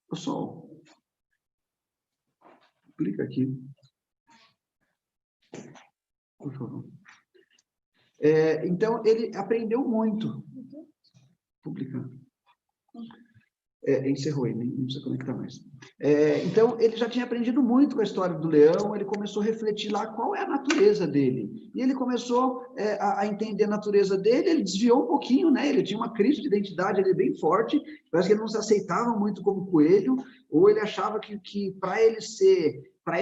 Speaker 1: Pessoal, clica aqui, por favor. Então, ele aprendeu muito. Publicando. Encerrou aí, nem precisa conectar mais. Então, ele já tinha aprendido muito com a história do leão, ele começou a refletir lá qual é a natureza dele. E ele começou a entender a natureza dele, ele desviou um pouquinho, né? Ele tinha uma crise de identidade ali bem forte, parece que ele não se aceitava muito como coelho, ou ele achava que para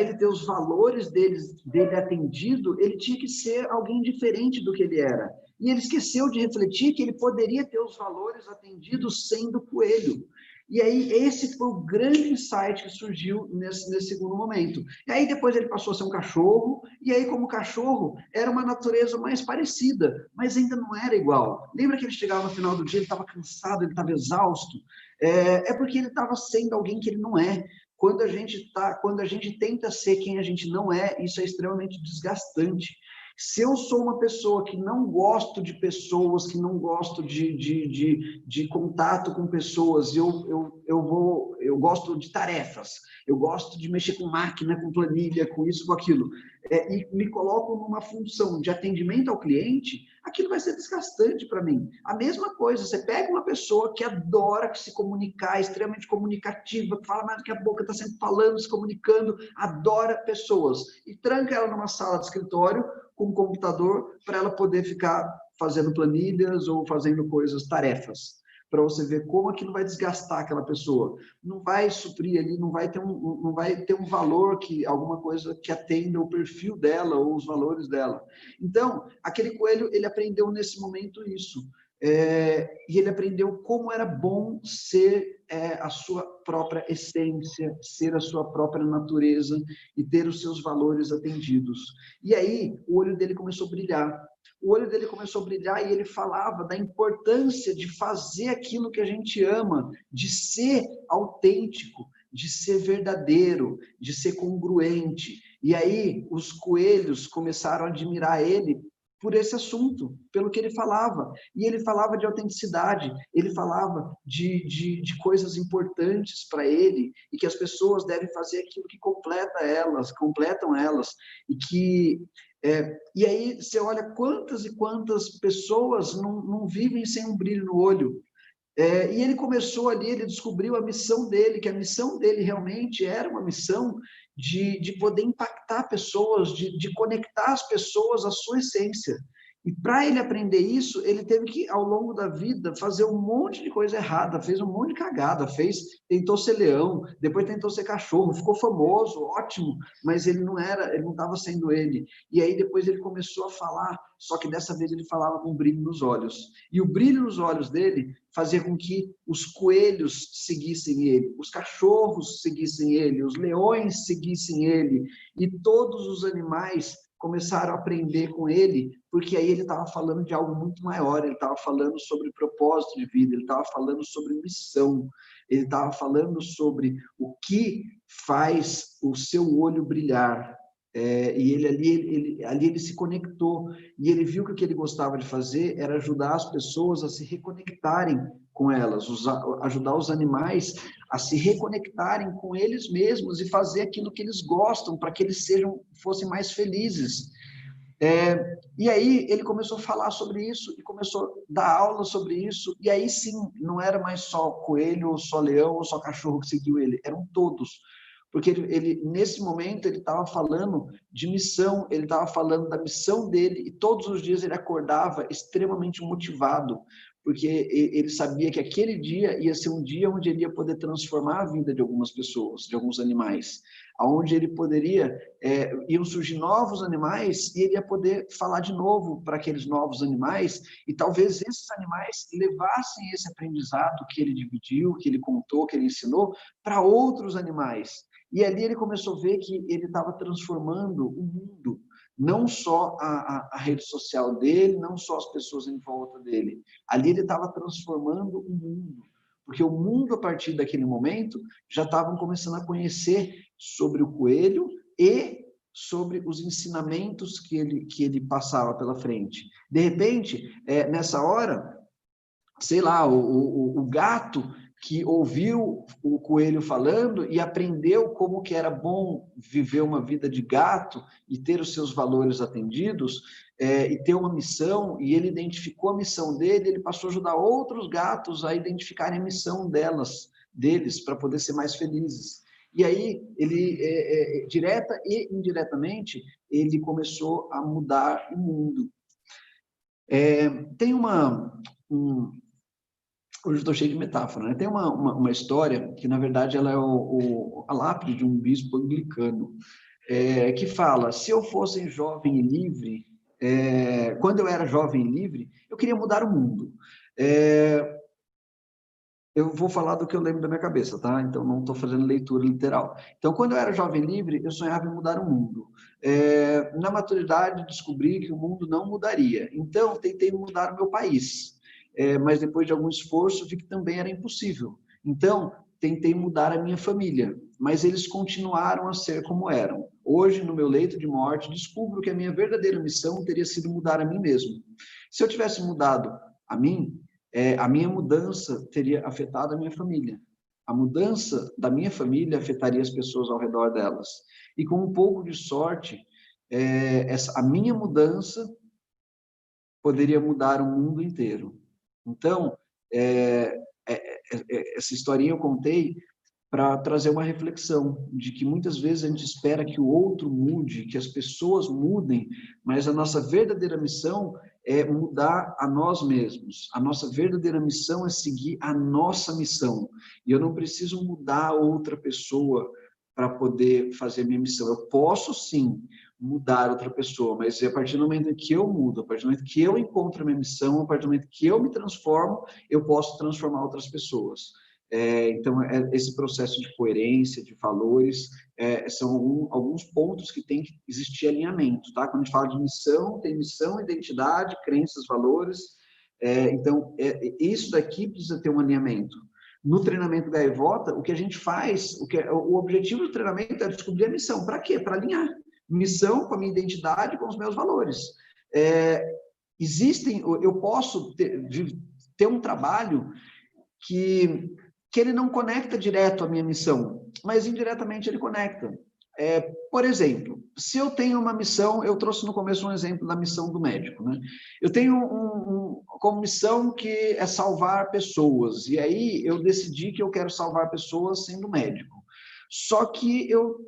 Speaker 1: ele ter os valores dele atendido, ele tinha que ser alguém diferente do que ele era. E ele esqueceu de refletir que ele poderia ter os valores atendidos sendo coelho. E aí, esse foi o grande insight que surgiu nesse segundo momento. E aí, depois ele passou a ser um cachorro, e aí, como cachorro, era uma natureza mais parecida, mas ainda não era igual. Lembra que ele chegava no final do dia, ele estava cansado, ele estava exausto? Porque ele estava sendo alguém que ele não é. Quando a gente tenta ser quem a gente não é, isso é extremamente desgastante. Se eu sou uma pessoa que não gosto de pessoas, que não gosto de contato com pessoas, eu gosto de tarefas, eu gosto de mexer com máquina, com planilha, com isso, com aquilo, e me coloco numa função de atendimento ao cliente, aquilo vai ser desgastante para mim. A mesma coisa, você pega uma pessoa que adora se comunicar, extremamente comunicativa, que fala mais do que a boca, está sempre falando, se comunicando, adora pessoas, e tranca ela numa sala de escritório, com um computador, para ela poder ficar fazendo planilhas ou fazendo coisas, tarefas, para você ver como aquilo vai desgastar aquela pessoa. Não vai suprir ali, não vai ter um valor, alguma coisa que atenda o perfil dela ou os valores dela. Então, aquele coelho, ele aprendeu nesse momento isso. E ele aprendeu como era bom ser a sua própria essência, ser a sua própria natureza e ter os seus valores atendidos. E aí, o olho dele começou a brilhar. O olho dele começou a brilhar e ele falava da importância de fazer aquilo que a gente ama, de ser autêntico, de ser verdadeiro, de ser congruente. E aí, os coelhos começaram a admirar ele por esse assunto, pelo que ele falava. E ele falava de autenticidade, ele falava de coisas importantes para ele, e que as pessoas devem fazer aquilo que completam elas, e aí você olha quantas e quantas pessoas não vivem sem um brilho no olho. E ele começou ali, ele descobriu a missão dele, que a missão dele realmente era uma missão de poder impactar pessoas, de conectar as pessoas à sua essência. E para ele aprender isso, ele teve que, ao longo da vida, fazer um monte de coisa errada, fez um monte de cagada, tentou ser leão, depois tentou ser cachorro, ficou famoso, ótimo, mas ele não estava sendo ele. E aí depois ele começou a falar, só que dessa vez ele falava com um brilho nos olhos. E o brilho nos olhos dele fazia com que os coelhos seguissem ele, os cachorros seguissem ele, os leões seguissem ele, e todos os animais começaram a aprender com ele, porque aí ele estava falando de algo muito maior, ele estava falando sobre propósito de vida, ele estava falando sobre missão, ele estava falando sobre o que faz o seu olho brilhar. E ele se conectou, e ele viu que o que ele gostava de fazer era ajudar as pessoas a se reconectarem com elas, ajudar os animais a se reconectarem com eles mesmos e fazer aquilo que eles gostam, para que eles fossem mais felizes. E aí ele começou a falar sobre isso, e começou a dar aula sobre isso, e aí sim, não era mais só coelho, ou só leão, ou só cachorro que seguiu ele, eram todos. porque nesse momento ele estava falando de missão, ele estava falando da missão dele, e todos os dias ele acordava extremamente motivado, porque ele sabia que aquele dia ia ser um dia onde ele ia poder transformar a vida de algumas pessoas, de alguns animais, aonde ele poderia, iam surgir novos animais, e ele ia poder falar de novo para aqueles novos animais, e talvez esses animais levassem esse aprendizado que ele dividiu, que ele contou, que ele ensinou, para outros animais. E ali ele começou a ver que ele estava transformando o mundo, não só a rede social dele, não só as pessoas em volta dele. Ali ele estava transformando o mundo, porque o mundo, a partir daquele momento, já estavam começando a conhecer sobre o coelho e sobre os ensinamentos que ele passava pela frente. De repente, nessa hora, sei lá, o gato que ouviu o coelho falando e aprendeu como que era bom viver uma vida de gato e ter os seus valores atendidos, e ter uma missão, e ele identificou a missão dele, ele passou a ajudar outros gatos a identificarem a missão deles, para poder ser mais felizes. E aí, ele, direta e indiretamente, ele começou a mudar o mundo. Tem hoje eu estou cheio de metáfora, né? Tem uma história que, na verdade, ela é a lápide de um bispo anglicano, que fala: se eu fosse jovem e livre, quando eu era jovem e livre, eu queria mudar o mundo. Eu vou falar do que eu lembro da minha cabeça, tá? Então, não estou fazendo leitura literal. Então, quando eu era jovem e livre, eu sonhava em mudar o mundo. Na maturidade, descobri que o mundo não mudaria. Então, tentei mudar o meu país. Mas depois de algum esforço, vi que também era impossível. Então, tentei mudar a minha família, mas eles continuaram a ser como eram. Hoje, no meu leito de morte, descubro que a minha verdadeira missão teria sido mudar a mim mesmo. Se eu tivesse mudado a mim, a minha mudança teria afetado a minha família. A mudança da minha família afetaria as pessoas ao redor delas. E com um pouco de sorte, a minha mudança poderia mudar o mundo inteiro. Então, essa historinha eu contei para trazer uma reflexão de que muitas vezes a gente espera que o outro mude, que as pessoas mudem, mas a nossa verdadeira missão é mudar a nós mesmos. A nossa verdadeira missão é seguir a nossa missão. E eu não preciso mudar outra pessoa para poder fazer minha missão. Eu posso sim mudar outra pessoa, mas a partir do momento que eu mudo, a partir do momento que eu encontro a minha missão, a partir do momento que eu me transformo, eu posso transformar outras pessoas. Então, esse processo de coerência, de valores, são alguns pontos que tem que existir alinhamento, tá? Quando a gente fala de missão, tem missão, identidade, crenças, valores. Então, isso daqui precisa ter um alinhamento. No treinamento Gaivota, o que a gente faz, o objetivo do treinamento é descobrir a missão. Para quê? Para alinhar. Missão com a minha identidade, com os meus valores. Eu posso ter um trabalho que ele não conecta direto à minha missão, mas indiretamente ele conecta. Por exemplo, se eu tenho uma missão, eu trouxe no começo um exemplo da missão do médico, né? Eu tenho como missão que é salvar pessoas, e aí eu decidi que eu quero salvar pessoas sendo médico. Só que eu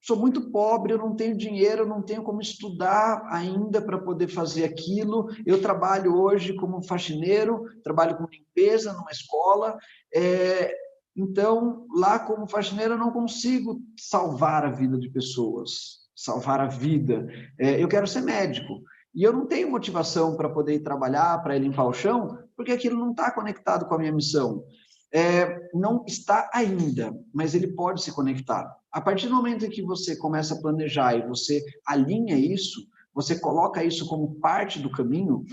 Speaker 1: sou muito pobre, eu não tenho dinheiro, eu não tenho como estudar ainda para poder fazer aquilo. Eu trabalho hoje como faxineiro, trabalho com limpeza numa escola, então, lá como faxineiro, eu não consigo salvar a vida de pessoas, salvar a vida. Eu quero ser médico, e eu não tenho motivação para poder ir trabalhar, para ir limpar o chão, porque aquilo não está conectado com a minha missão. Não está ainda, mas ele pode se conectar. A partir do momento em que você começa a planejar e você alinha isso, você coloca isso como parte do caminho,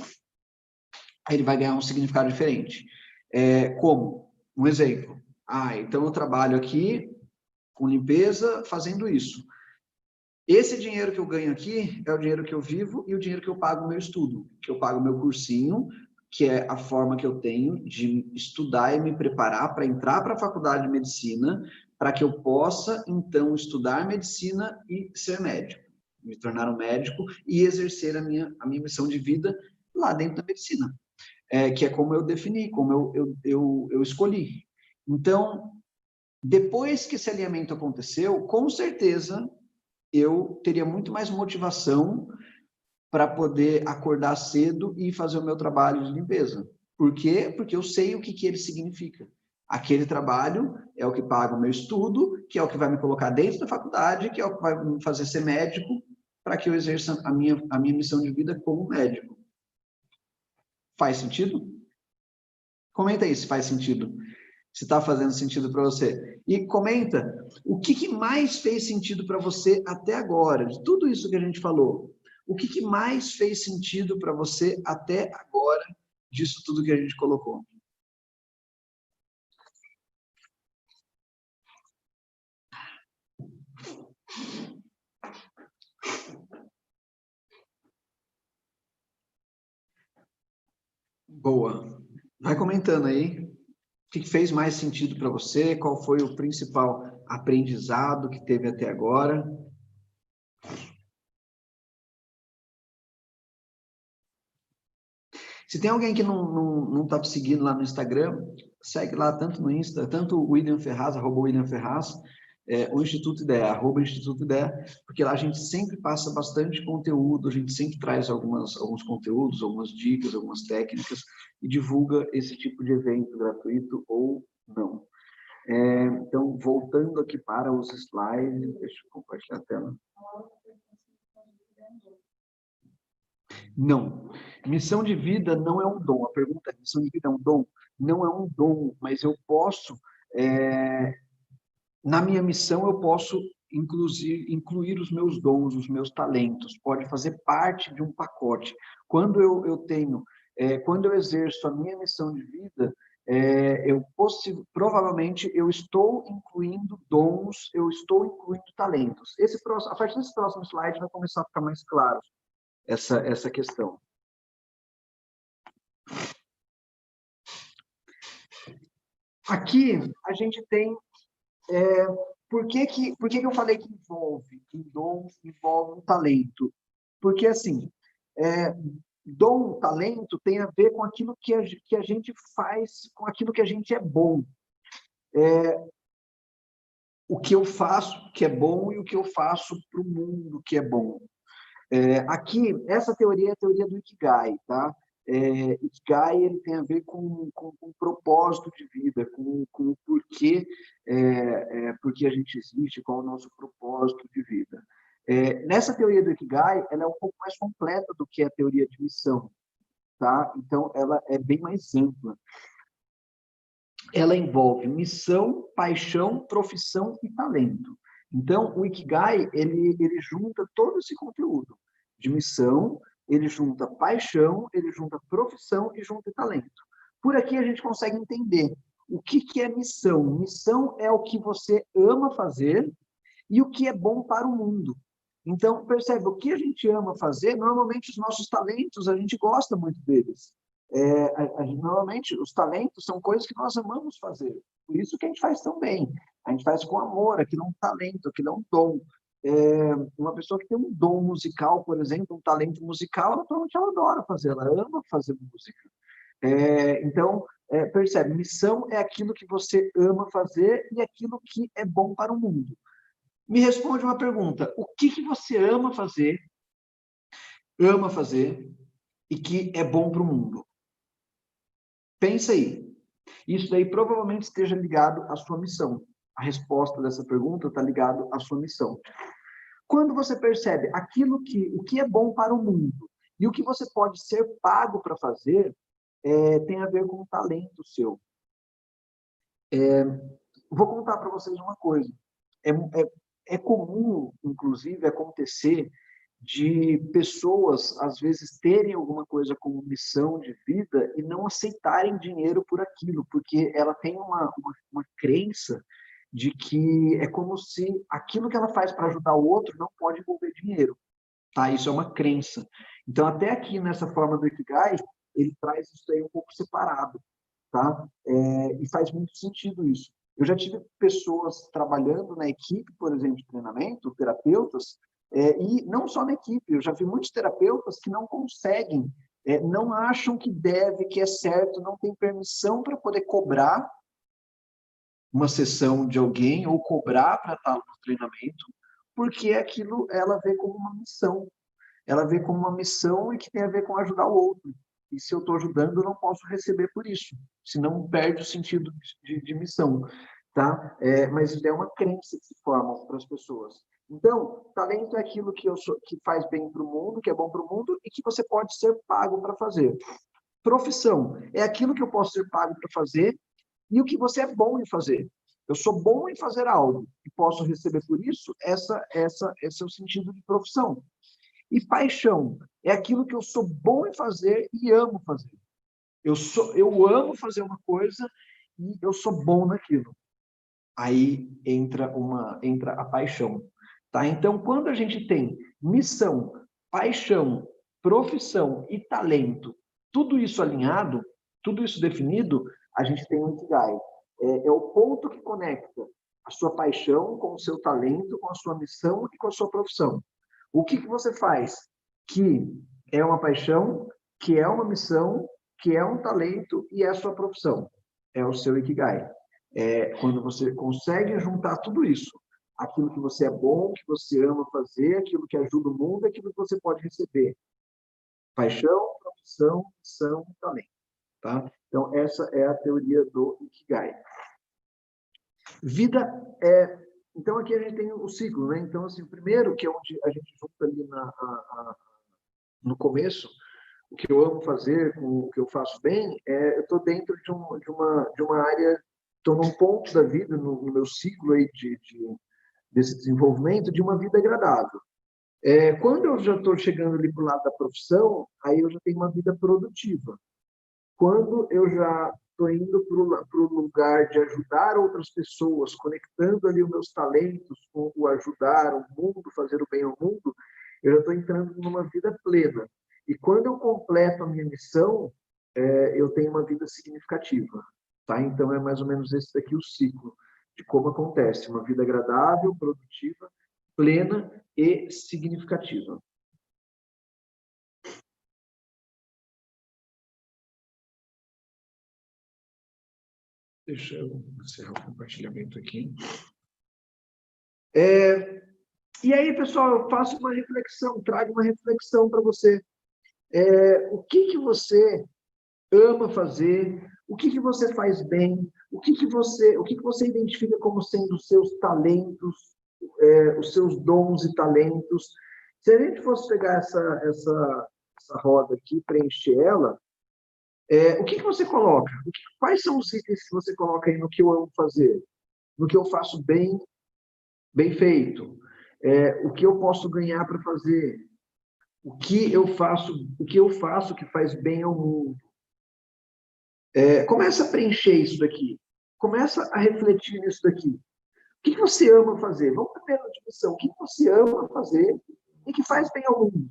Speaker 1: aí ele vai ganhar um significado diferente. Como? Um exemplo. Então eu trabalho aqui com limpeza fazendo isso. Esse dinheiro que eu ganho aqui é o dinheiro que eu vivo e o dinheiro que eu pago no meu estudo, que eu pago meu cursinho, que é a forma que eu tenho de estudar e me preparar para entrar para a faculdade de medicina, para que eu possa, então, estudar medicina e ser médico, me tornar um médico e exercer a minha missão de vida lá dentro da medicina, que é como eu defini, como eu escolhi. Então, Depois que esse alinhamento aconteceu, com certeza eu teria muito mais motivação para poder acordar cedo e fazer o meu trabalho de limpeza. Por quê? Porque eu sei o que ele significa. Aquele trabalho é o que paga o meu estudo, que é o que vai me colocar dentro da faculdade, que é o que vai me fazer ser médico, para que eu exerça a minha missão de vida como médico. Faz sentido? Comenta aí se faz sentido. Se está fazendo sentido para você. E comenta o que mais fez sentido para você até agora, de tudo isso que a gente falou. O que mais fez sentido para você até agora, disso tudo que a gente colocou? Boa. Vai comentando aí. O que fez mais sentido para você? Qual foi o principal aprendizado que teve até agora? Se tem alguém que não tá te seguindo lá no Instagram, segue lá tanto no Insta, tanto o William Ferraz, @William Ferraz, o Instituto Ideia, @Instituto Ideia, porque lá a gente sempre passa bastante conteúdo, a gente sempre traz alguns conteúdos, algumas dicas, algumas técnicas e divulga esse tipo de evento gratuito ou não. Então, voltando aqui para os slides, deixa eu compartilhar a tela. Não. Missão de vida não é um dom. A pergunta é: missão de vida é um dom? Não é um dom, mas eu posso, na minha missão, eu posso incluir os meus dons, os meus talentos. Pode fazer parte de um pacote. Quando eu tenho, quando eu exerço a minha missão de vida, provavelmente eu estou incluindo dons, eu estou incluindo talentos. A partir desse próximo slide vai começar a ficar mais claro essa questão. Aqui a gente tem por que eu falei que envolve um dom, envolve um talento? Porque, assim, dom, talento tem a ver com aquilo que a gente faz, com aquilo que a gente é bom. O que eu faço que é bom e o que eu faço para o mundo que é bom. Aqui, essa teoria é a teoria do Ikigai, tá? Ikigai ele tem a ver com o propósito de vida, com o porquê, porque a gente existe, qual é o nosso propósito de vida. Nessa teoria do Ikigai, ela é um pouco mais completa do que a teoria de missão, tá? Então, ela é bem mais ampla. Ela envolve missão, paixão, profissão e talento. Então, o Ikigai, ele junta todo esse conteúdo de missão, ele junta paixão, ele junta profissão e junta talento. Por aqui a gente consegue entender o que é missão. Missão é o que você ama fazer e o que é bom para o mundo. Então, percebe, o que a gente ama fazer, normalmente os nossos talentos, a gente gosta muito deles. Normalmente, os talentos são coisas que nós amamos fazer. Por isso que a gente faz tão bem. A gente faz com amor, aquilo é um talento, aquilo é um dom. Uma pessoa que tem um dom musical, por exemplo, um talento musical, ela adora fazer, ela ama fazer música. Então, percebe, missão é aquilo que você ama fazer e aquilo que é bom para o mundo. Me responde uma pergunta: o que você ama fazer e que é bom para o mundo? Pensa aí. Isso daí provavelmente esteja ligado à sua missão. A resposta dessa pergunta está ligado à sua missão. Quando você percebe o que é bom para o mundo e o que você pode ser pago para fazer, tem a ver com o talento seu. Vou contar para vocês uma coisa. É comum, inclusive, acontecer de pessoas, às vezes, terem alguma coisa como missão de vida e não aceitarem dinheiro por aquilo, porque ela tem uma crença de que é como se aquilo que ela faz para ajudar o outro não pode envolver dinheiro. Tá? Isso é uma crença. Então, até aqui nessa forma do Ikigai, ele traz isso aí um pouco separado. Tá? E faz muito sentido isso. Eu já tive pessoas trabalhando na equipe, por exemplo, de treinamento, terapeutas, e não só na equipe, eu já vi muitos terapeutas que não conseguem, não acham que deve, que é certo, não tem permissão para poder cobrar uma sessão de alguém ou cobrar para estar no treinamento, porque aquilo ela vê como uma missão. Ela vê como uma missão e que tem a ver com ajudar o outro. E se eu estou ajudando, eu não posso receber por isso, senão perde o sentido de missão, tá? Mas isso é uma crença que se forma para as pessoas. Então, talento é aquilo que faz bem para o mundo, que é bom para o mundo e que você pode ser pago para fazer. Profissão é aquilo que eu posso ser pago para fazer e o que você é bom em fazer. Eu sou bom em fazer algo e posso receber por isso, esse é o sentido de profissão. E paixão é aquilo que eu sou bom em fazer e amo fazer. Eu amo fazer uma coisa e eu sou bom naquilo. Aí entra a paixão, tá? Então, quando a gente tem missão, paixão, profissão e talento, tudo isso alinhado, tudo isso definido, a gente tem um Ikigai. É o ponto que conecta a sua paixão com o seu talento, com a sua missão e com a sua profissão. O que você faz que é uma paixão, que é uma missão, que é um talento e é a sua profissão? É o seu Ikigai. Quando você consegue juntar tudo isso, aquilo que você é bom, que você ama fazer, aquilo que ajuda o mundo, aquilo que você pode receber. Paixão, profissão, missão, talento. Tá? Então, essa é a teoria do Ikigai. Vida é... Então, aqui a gente tem o ciclo, né? Então, assim, o primeiro, que é onde a gente junta ali no começo, o que eu amo fazer, com o que eu faço bem, eu estou dentro de uma área, estou num ponto da vida, no meu ciclo aí desse desenvolvimento, de uma vida agradável. Quando eu já estou chegando ali para o lado da profissão, aí eu já tenho uma vida produtiva. Quando eu já estou indo para o lugar de ajudar outras pessoas, conectando ali os meus talentos com o ajudar o mundo, fazer o bem ao mundo, eu já estou entrando numa vida plena. E quando eu completo a minha missão, eu tenho uma vida significativa. Tá? Então, é mais ou menos esse daqui o ciclo de como acontece. Uma vida agradável, produtiva, plena e significativa. Deixa eu encerrar o compartilhamento aqui. E aí, pessoal, eu faço uma reflexão, trago uma reflexão para você. O que você ama fazer? O que você faz bem? O que você identifica como sendo os seus talentos, os seus dons e talentos? Se a gente fosse pegar essa roda aqui, preencher ela, o que você coloca? Quais são os itens que você coloca aí no que eu amo fazer? No que eu faço bem feito? O que eu posso ganhar para fazer? O que eu faço que faz bem ao mundo? Começa a preencher isso daqui. Começa a refletir nisso daqui. O que você ama fazer? Vamos primeiro na definição. O que você ama fazer e que faz bem ao mundo?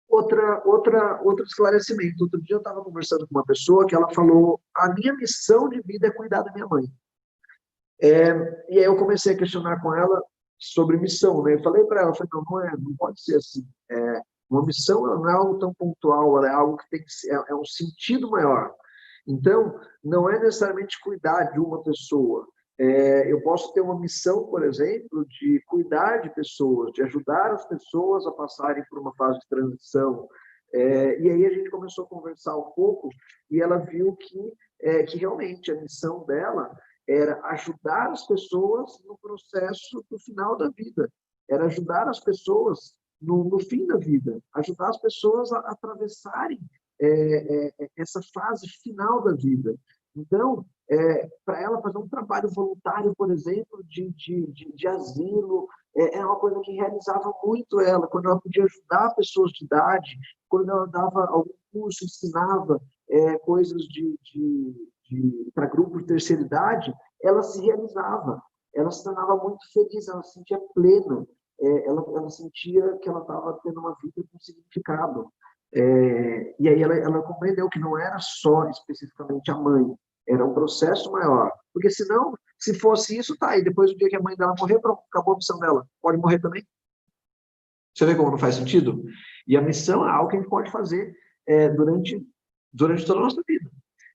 Speaker 1: Outro esclarecimento. Outro dia eu estava conversando com uma pessoa que ela falou: a minha missão de vida é cuidar da minha mãe. E aí eu comecei a questionar com ela sobre missão, né? Eu falei para ela, não pode ser assim. Uma missão não é algo tão pontual, ela é algo que tem que ser, é um sentido maior. Então, não é necessariamente cuidar de uma pessoa. Eu posso ter uma missão, por exemplo, de cuidar de pessoas, de ajudar as pessoas a passarem por uma fase de transição. E aí a gente começou a conversar um pouco e ela viu que realmente a missão dela era ajudar as pessoas no processo do final da vida, era ajudar as pessoas no fim da vida, ajudar as pessoas a atravessarem essa fase final da vida. Então, para ela fazer um trabalho voluntário, por exemplo, de asilo, é uma coisa que realizava muito ela, quando ela podia ajudar pessoas de idade, quando ela dava algum curso, ensinava coisas para grupos de terceira idade, ela se realizava, ela se tornava muito feliz, ela se sentia plena, ela sentia que ela estava tendo uma vida com significado. E aí ela compreendeu que não era só especificamente a mãe, era um processo maior. Porque senão, se fosse isso, tá, e depois do dia que a mãe dela morrer, pronto, acabou a missão dela. Pode morrer também. Você vê como não faz sentido? E a missão é algo que a gente pode fazer durante toda a nossa vida.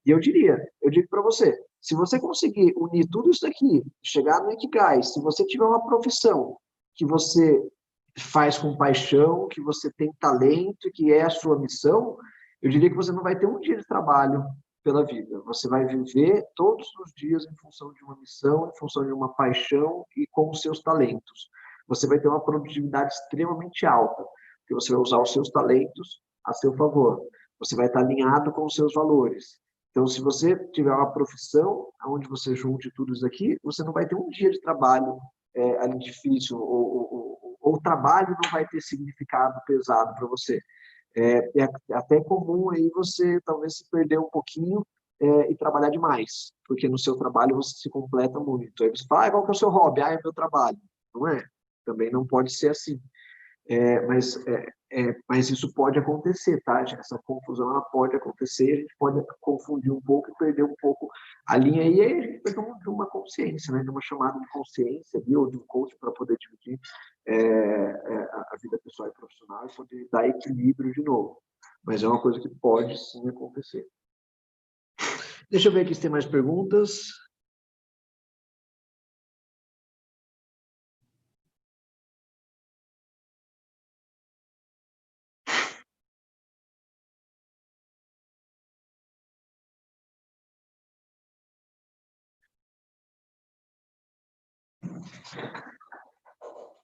Speaker 1: E eu digo para você, Se você conseguir unir tudo isso daqui, chegar no Ikigai, se você tiver uma profissão que você faz com paixão, que você tem talento, que é a sua missão, eu diria que você não vai ter um dia de trabalho pela vida. Você vai viver todos os dias em função de uma missão, em função de uma paixão e com os seus talentos. Você vai ter uma produtividade extremamente alta, porque você vai usar os seus talentos a seu favor. Você vai estar alinhado com os seus valores. Então, se você tiver uma profissão onde você junte tudo isso aqui, você não vai ter um dia de trabalho ali difícil, ou o trabalho não vai ter significado pesado para você. É até comum aí você talvez se perder um pouquinho e trabalhar demais, porque no seu trabalho você se completa muito. Aí você fala, qual que é o seu hobby? É meu trabalho. Não é? Também não pode ser assim. Mas isso pode acontecer, tá? Essa confusão ela pode acontecer, a gente pode confundir um pouco e perder um pouco a linha aí, a gente precisa de uma consciência, né? De uma chamada de consciência ali, ou de um coach para poder dividir a vida pessoal e profissional e poder dar equilíbrio de novo. Mas é uma coisa que pode sim acontecer. Deixa eu ver aqui se tem mais perguntas.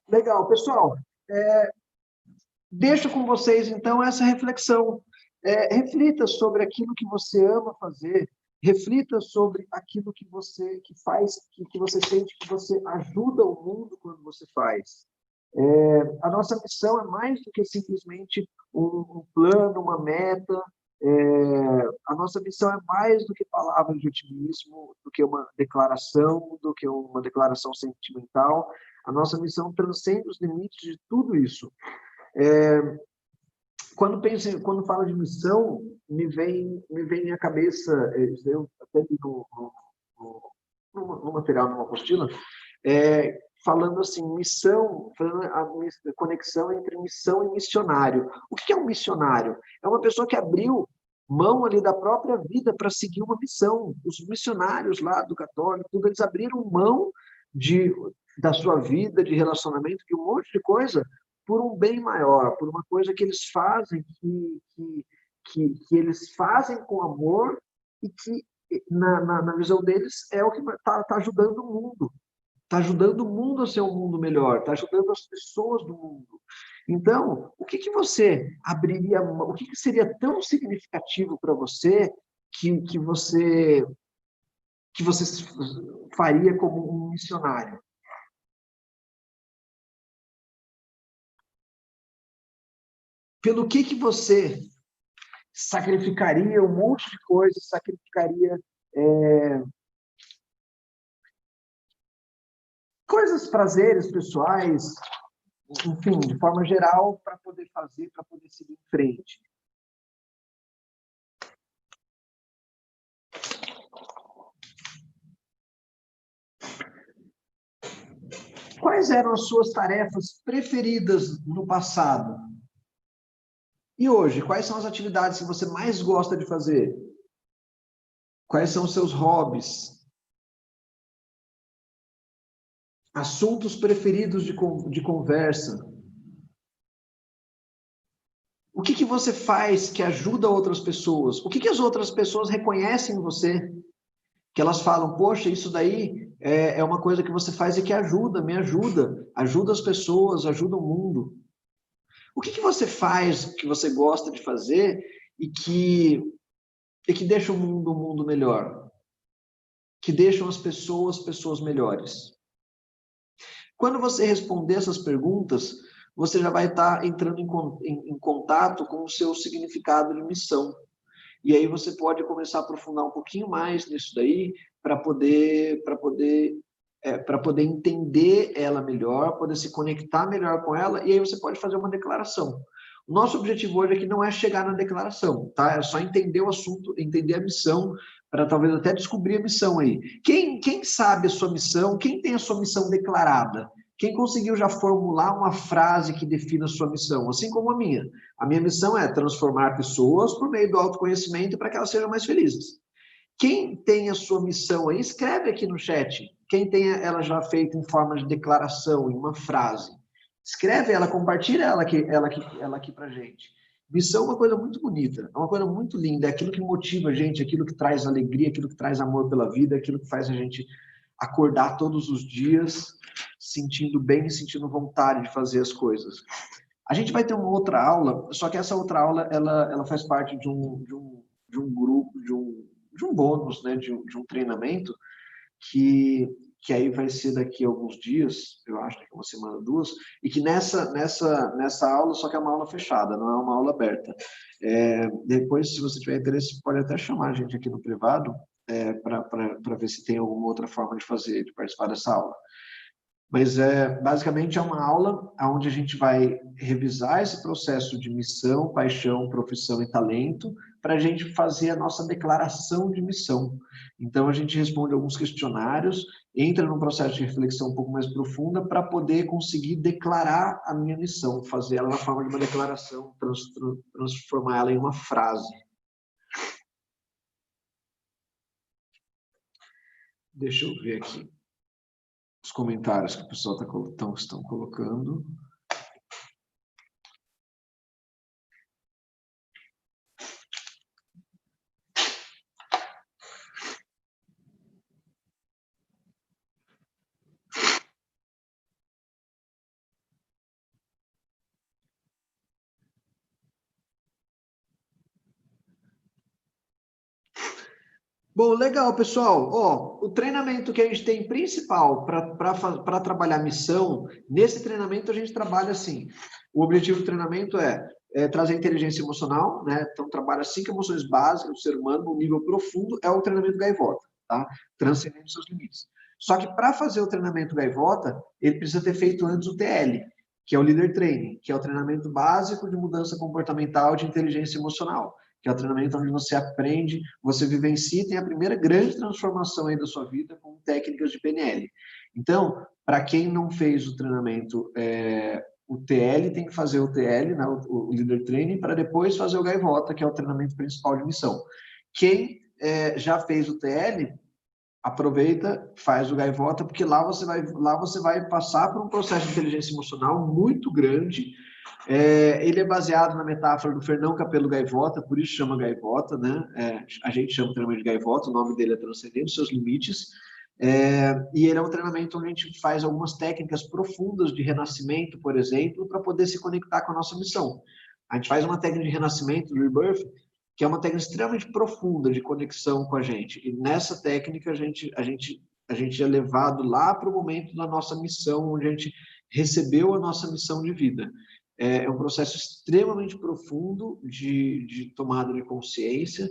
Speaker 1: Legal, pessoal. Deixo com vocês, então, essa reflexão. Reflita sobre aquilo que você ama fazer, reflita sobre aquilo que você faz, que você sente que você ajuda o mundo quando você faz. A nossa missão é mais do que simplesmente um plano, uma meta. A nossa missão é mais do que palavras de otimismo, do que uma declaração sentimental. A nossa missão transcende os limites de tudo isso. Quando falo de missão, me vem à cabeça, eu até li no material, numa apostila, falando assim, missão, falando a conexão entre missão e missionário. O que é um missionário? É uma pessoa que abriu mão ali da própria vida para seguir uma missão. Os missionários lá do católico, tudo, eles abriram mão da sua vida, de relacionamento, de um monte de coisa, por um bem maior, por uma coisa que eles fazem, que eles fazem com amor e que, na visão deles, é o que está ajudando o mundo. Está ajudando o mundo a ser um mundo melhor, está ajudando as pessoas do mundo. Então, o que você abriria, o que seria tão significativo para você que você faria como um missionário? Pelo que você sacrificaria um monte de coisas, sacrificaria coisas, prazeres pessoais, enfim, de forma geral, para poder fazer, para poder seguir em frente. Quais eram as suas tarefas preferidas no passado? E hoje, quais são as atividades que você mais gosta de fazer? Quais são os seus hobbies? Assuntos preferidos de conversa? O que você faz que ajuda outras pessoas? O que as outras pessoas reconhecem em você? Que elas falam, poxa, isso daí é uma coisa que você faz e que ajuda, me ajuda, ajuda as pessoas, ajuda o mundo. O que você faz, que você gosta de fazer e que deixa o mundo melhor? Que deixam as pessoas melhores? Quando você responder essas perguntas, você já vai estar entrando em contato com o seu significado de missão. E aí você pode começar a aprofundar um pouquinho mais nisso daí, para poder entender ela melhor, poder se conectar melhor com ela, e aí você pode fazer uma declaração. O nosso objetivo hoje aqui não é chegar na declaração, tá? É só entender o assunto, entender a missão, para talvez até descobrir a missão aí. Quem sabe a sua missão? Quem tem a sua missão declarada? Quem conseguiu já formular uma frase que defina a sua missão? Assim como a minha. A minha missão é transformar pessoas por meio do autoconhecimento para que elas sejam mais felizes. Quem tem a sua missão aí, escreve aqui no chat. Quem tem ela já feita em forma de declaração, em uma frase. Escreve ela, compartilha ela aqui para gente. Missão é uma coisa muito bonita, é uma coisa muito linda, é aquilo que motiva a gente, aquilo que traz alegria, aquilo que traz amor pela vida, aquilo que faz a gente acordar todos os dias sentindo bem, sentindo vontade de fazer as coisas. A gente vai ter uma outra aula, só que essa outra aula ela faz parte de um grupo, de um bônus, né, de um treinamento que aí vai ser daqui a alguns dias, eu acho, daqui a uma semana, duas, e que nessa aula, só que é uma aula fechada, não é uma aula aberta. Depois, se você tiver interesse, pode até chamar a gente aqui no privado, para ver se tem alguma outra forma de fazer, de participar dessa aula. Mas basicamente é uma aula onde a gente vai revisar esse processo de missão, paixão, profissão e talento, para a gente fazer a nossa declaração de missão. Então a gente responde alguns questionários, entra num processo de reflexão um pouco mais profunda para poder conseguir declarar a minha missão, fazer ela na forma de uma declaração, transformar ela em uma frase. Deixa eu ver aqui os comentários que o pessoal estão colocando. Bom, legal, pessoal. Ó, o treinamento que a gente tem principal para trabalhar missão, nesse treinamento a gente trabalha assim. O objetivo do treinamento é trazer inteligência emocional, né? Então, trabalha 5 emoções básicas do ser humano, no nível profundo, é o treinamento gaivota, tá? Transcendendo seus limites. Só que para fazer o treinamento gaivota, ele precisa ter feito antes o TL, que é o Leader Training, que é o treinamento básico de mudança comportamental de inteligência emocional, que é o treinamento onde você aprende, você vivencia e tem a primeira grande transformação aí da sua vida com técnicas de PNL. Então, para quem não fez o treinamento, o TL tem que fazer o TL, né, o Leader Training, para depois fazer o Gaivota, que é o treinamento principal de missão. Quem já fez o TL, aproveita, faz o Gaivota, porque lá você vai passar por um processo de inteligência emocional muito grande. Ele é baseado na metáfora do Fernão Capelo Gaivota, por isso chama Gaivota, né? A gente chama o treinamento de Gaivota, o nome dele é Transcendendo Seus Limites. E ele é um treinamento onde a gente faz algumas técnicas profundas de renascimento, por exemplo, para poder se conectar com a nossa missão. A gente faz uma técnica de renascimento, do Rebirth, que é uma técnica extremamente profunda de conexão com a gente. E nessa técnica a gente é levado lá para o momento da nossa missão, onde a gente recebeu a nossa missão de vida. É um processo extremamente profundo de tomada de consciência,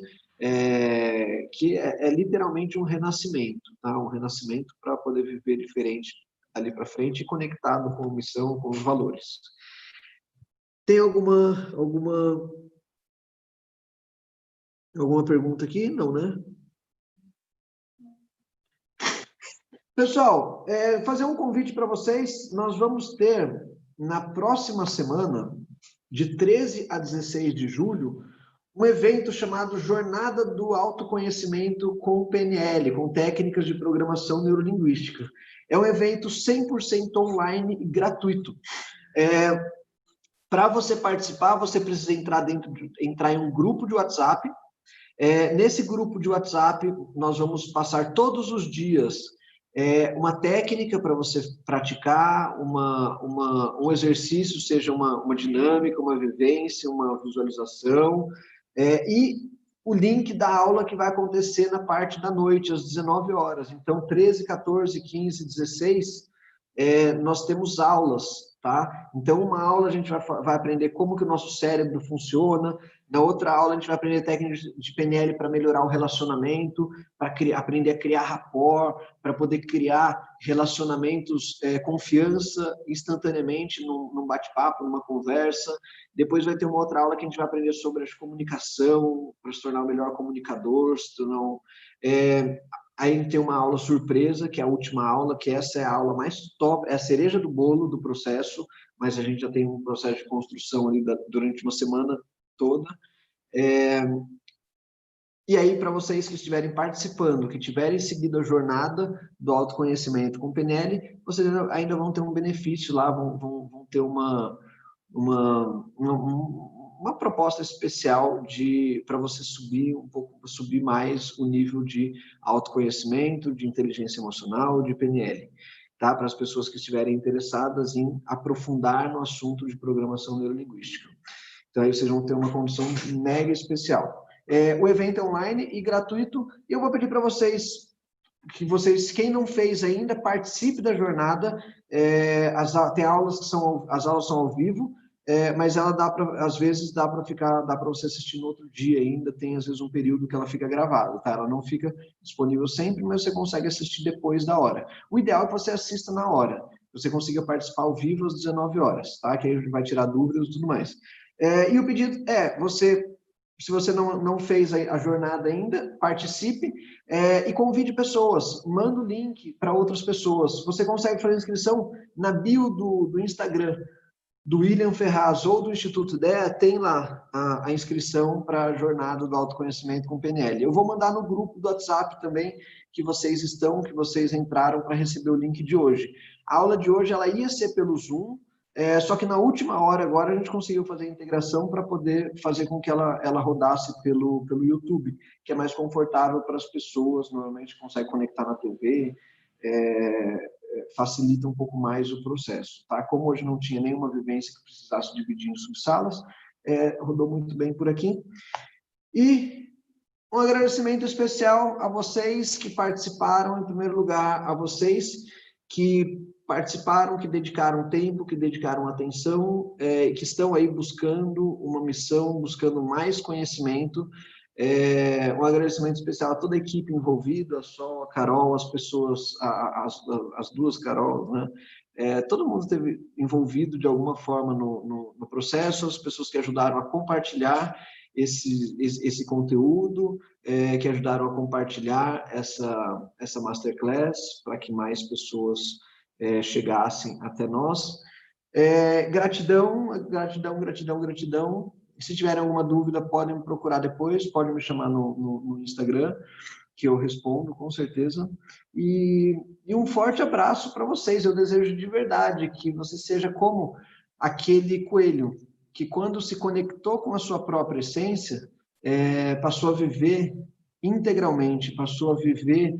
Speaker 1: que é literalmente um renascimento, tá? Um renascimento para poder viver diferente ali para frente e conectado com a missão, com os valores. Tem alguma pergunta aqui? Não, né? Pessoal, fazer um convite para vocês. Nós vamos ter, na próxima semana, de 13 a 16 de julho, um evento chamado Jornada do Autoconhecimento com PNL, com técnicas de programação neurolinguística. É um evento 100% online e gratuito. Para você participar, você precisa entrar em um grupo de WhatsApp. Nesse grupo de WhatsApp, nós vamos passar todos os dias uma técnica para você praticar, um exercício, seja uma dinâmica, uma vivência, uma visualização, e o link da aula que vai acontecer na parte da noite, às 19 horas. Então, 13, 14, 15, 16, nós temos aulas, tá? Então, uma aula a gente vai aprender como que o nosso cérebro funciona, na outra aula a gente vai aprender técnicas de PNL para melhorar o relacionamento, para aprender a criar rapport, para poder criar relacionamentos, confiança instantaneamente num bate-papo, numa conversa. Depois vai ter uma outra aula que a gente vai aprender sobre a comunicação, para se tornar o melhor comunicador, se tornar Aí a gente tem uma aula surpresa, que é a última aula, que essa é a aula mais top, é a cereja do bolo do processo, mas a gente já tem um processo de construção ali durante uma semana toda. E aí, para vocês que estiverem participando, que tiverem seguido a jornada do autoconhecimento com o PNL, vocês ainda vão ter um benefício lá, vão ter uma proposta especial para você subir um pouco, subir mais o nível de autoconhecimento, de inteligência emocional, de PNL, tá? Para as pessoas que estiverem interessadas em aprofundar no assunto de programação neurolinguística. Então, aí vocês vão ter uma condição mega especial. O evento é online e gratuito, e eu vou pedir para vocês, quem não fez ainda, participe da jornada. Tem aulas que as aulas são ao vivo, mas ela às vezes dá para você assistir no outro dia ainda, tem às vezes um período que ela fica gravada, tá? Ela não fica disponível sempre, mas você consegue assistir depois da hora. O ideal é que você assista na hora, você consiga participar ao vivo às 19 horas, tá? Que aí vai tirar dúvidas e tudo mais. E o pedido se você não fez a jornada ainda, participe e convide pessoas, manda o link para outras pessoas. Você consegue fazer inscrição na bio do Instagram do William Ferraz ou do Instituto IDEA, tem lá a inscrição para a jornada do autoconhecimento com PNL. Eu vou mandar no grupo do WhatsApp também que vocês entraram para receber o link de hoje. A aula de hoje ela ia ser pelo Zoom, só que na última hora agora a gente conseguiu fazer a integração para poder fazer com que ela rodasse pelo YouTube, que é mais confortável para as pessoas, normalmente consegue conectar na TV, facilita um pouco mais o processo, tá? Como hoje não tinha nenhuma vivência que precisasse dividir em subsalas, rodou muito bem por aqui. E um agradecimento especial a vocês que participaram, em primeiro lugar, a vocês que participaram, que dedicaram tempo, que dedicaram atenção, que estão aí buscando uma missão, buscando mais conhecimento. Um agradecimento especial a toda a equipe envolvida, a Sol, a Carol, as pessoas, as duas Carol, né? Todo mundo esteve envolvido de alguma forma no processo, as pessoas que ajudaram a compartilhar esse conteúdo, que ajudaram a compartilhar essa masterclass para que mais pessoas chegassem até nós. Gratidão, gratidão, gratidão, gratidão. Se tiverem alguma dúvida, podem me procurar depois, podem me chamar no Instagram, que eu respondo, com certeza. E um forte abraço para vocês. Eu desejo de verdade que você seja como aquele coelho, que quando se conectou com a sua própria essência, passou a viver integralmente, passou a viver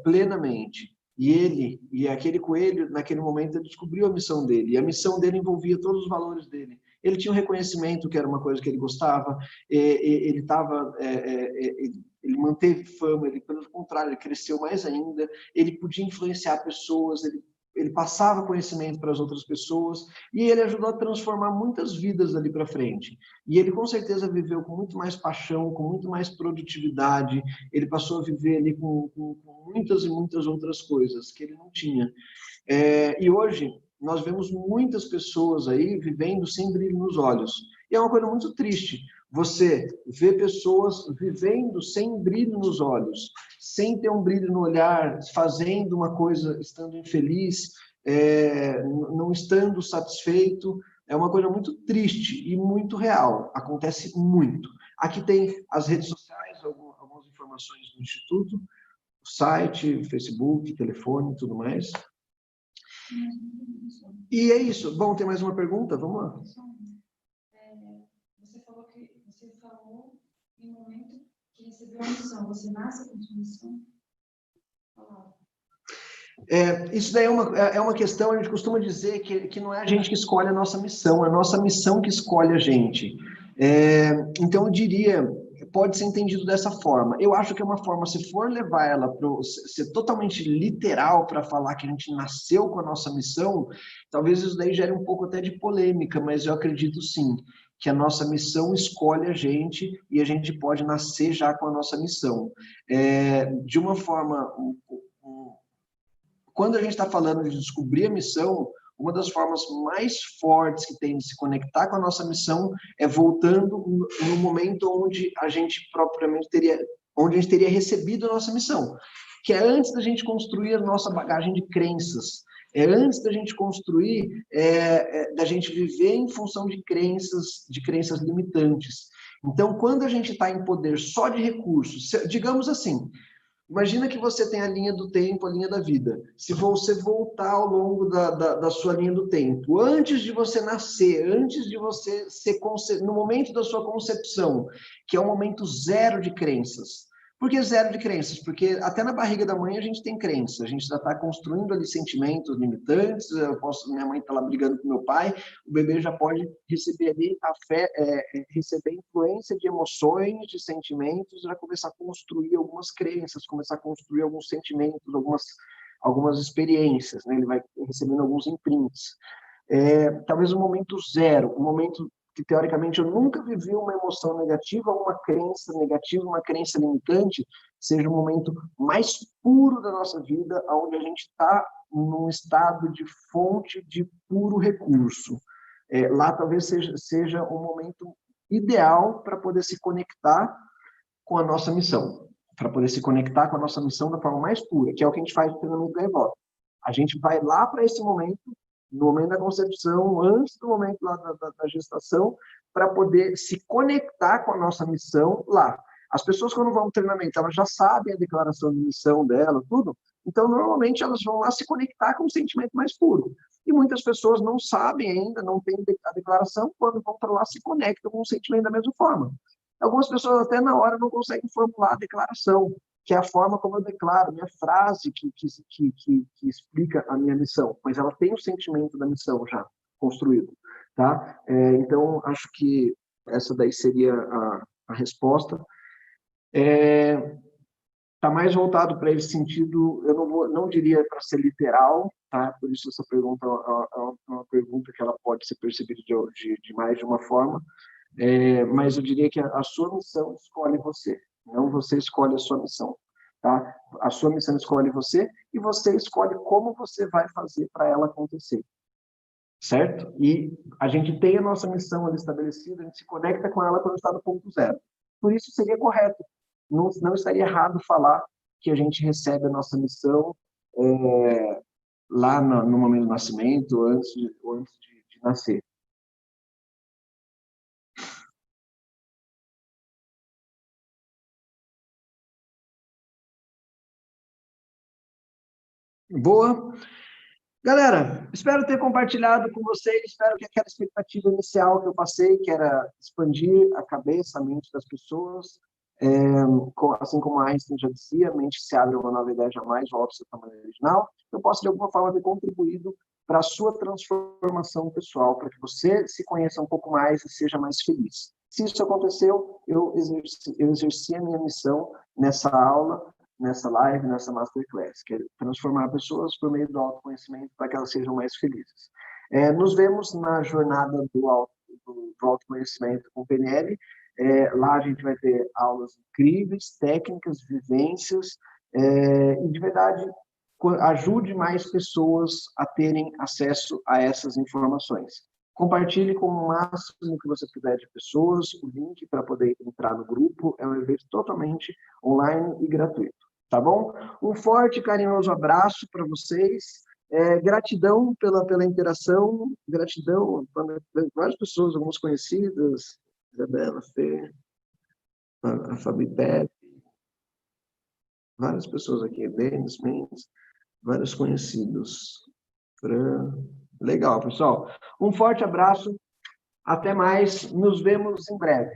Speaker 1: plenamente. E aquele coelho, naquele momento, ele descobriu a missão dele. E a missão dele envolvia todos os valores dele. Ele tinha um reconhecimento, que era uma coisa que ele gostava, ele manteve fama, ele, pelo contrário, ele cresceu mais ainda, ele podia influenciar pessoas, ele passava conhecimento para as outras pessoas, e ele ajudou a transformar muitas vidas dali para frente. E ele, com certeza, viveu com muito mais paixão, com muito mais produtividade, ele passou a viver ali com muitas e muitas outras coisas que ele não tinha. E hoje, nós vemos muitas pessoas aí vivendo sem brilho nos olhos. E é uma coisa muito triste. Você vê pessoas vivendo sem brilho nos olhos, sem ter um brilho no olhar, fazendo uma coisa, estando infeliz, não estando satisfeito. É uma coisa muito triste e muito real. Acontece muito. Aqui tem as redes sociais, algumas informações do Instituto, o site, Facebook, telefone e tudo mais. E é isso. Bom, tem mais uma pergunta? Vamos lá.
Speaker 2: Você falou em um momento que recebeu a missão. Você nasce com a sua missão?
Speaker 1: Isso daí é uma questão, a gente costuma dizer que não é a gente que escolhe a nossa missão, é a nossa missão que escolhe a gente. Então, eu diria, pode ser entendido dessa forma. Eu acho que é uma forma, se for levar ela para ser totalmente literal, para falar que a gente nasceu com a nossa missão, talvez isso daí gere um pouco até de polêmica, mas eu acredito sim, que a nossa missão escolhe a gente e a gente pode nascer já com a nossa missão. De uma forma... Quando a gente está falando de descobrir a missão, uma das formas mais fortes que tem de se conectar com a nossa missão é voltando no momento onde a gente propriamente teria recebido a nossa missão, que é antes da gente construir a nossa bagagem de crenças, é antes da gente construir, da gente viver em função de crenças limitantes. Então, quando a gente está em poder só de recursos, digamos assim, imagina que você tem a linha do tempo, a linha da vida. Se você voltar ao longo da sua linha do tempo, antes de você nascer, antes de você ser no momento da sua concepção, que é o momento zero de crenças. Por que zero de crenças? Porque até na barriga da mãe a gente tem crença, a gente já está construindo ali sentimentos limitantes, minha mãe está lá brigando com meu pai, o bebê já pode receber ali receber influência de emoções, de sentimentos, já começar a construir algumas crenças, começar a construir alguns sentimentos, algumas experiências, né? Ele vai recebendo alguns imprints. Talvez um momento zero, um momento que, teoricamente, eu nunca vivi uma emoção negativa, uma crença negativa, uma crença limitante, seja o momento mais puro da nossa vida, onde a gente está num estado de fonte de puro recurso. Lá talvez seja um momento ideal para poder se conectar com a nossa missão, para poder se conectar com a nossa missão da forma mais pura, que é o que a gente faz no treinamento da Evolve. A gente vai lá para esse momento, no momento da concepção, antes do momento lá da gestação, para poder se conectar com a nossa missão lá. As pessoas, quando vão ao treinamento, elas já sabem a declaração de missão dela, tudo, então, normalmente, elas vão lá se conectar com o sentimento mais puro. E muitas pessoas não sabem ainda, não têm a declaração, quando vão para lá, se conectam com o sentimento da mesma forma. Algumas pessoas, até na hora, não conseguem formular a declaração, que é a forma como eu declaro, minha frase que explica a minha missão, mas ela tem o sentimento da missão já construído, tá? Então, acho que essa daí seria a resposta. Está mais voltado para esse sentido, eu não diria para ser literal, tá? Por isso essa pergunta é uma pergunta que ela pode ser percebida de mais de uma forma, mas eu diria que a sua missão escolhe você, não você escolhe a sua missão. Tá? A sua missão escolhe você e você escolhe como você vai fazer para ela acontecer. Certo? E a gente tem a nossa missão ali estabelecida, a gente se conecta com ela quando está no ponto zero. Por isso seria correto. Não estaria errado falar que a gente recebe a nossa missão lá no momento do nascimento, ou antes de nascer. Boa. Galera, espero ter compartilhado com vocês, espero que aquela expectativa inicial que eu passei, que era expandir a cabeça, a mente das pessoas, assim como a Einstein já dizia, a mente se abre a uma nova ideia, jamais volta ao seu tamanho original, eu posso de alguma forma ter contribuído para a sua transformação pessoal, para que você se conheça um pouco mais e seja mais feliz. Se isso aconteceu, eu exerci a minha missão nessa aula, nessa live, nessa masterclass, que é transformar pessoas por meio do autoconhecimento para que elas sejam mais felizes. Nos vemos na jornada do autoconhecimento com o PNL. Lá a gente vai ter aulas incríveis, técnicas, vivências, e de verdade ajude mais pessoas a terem acesso a essas informações. Compartilhe com o máximo que você puder de pessoas o link para poder entrar no grupo. É um evento totalmente online e gratuito. Tá bom? Um forte e carinhoso abraço para vocês. Gratidão pela interação, gratidão para várias pessoas, algumas conhecidas, Isabela, Fê, a Fabi Pepe, várias pessoas aqui, Denis, Mendes, vários conhecidos. Fran. Legal, pessoal. Um forte abraço, até mais, nos vemos em breve.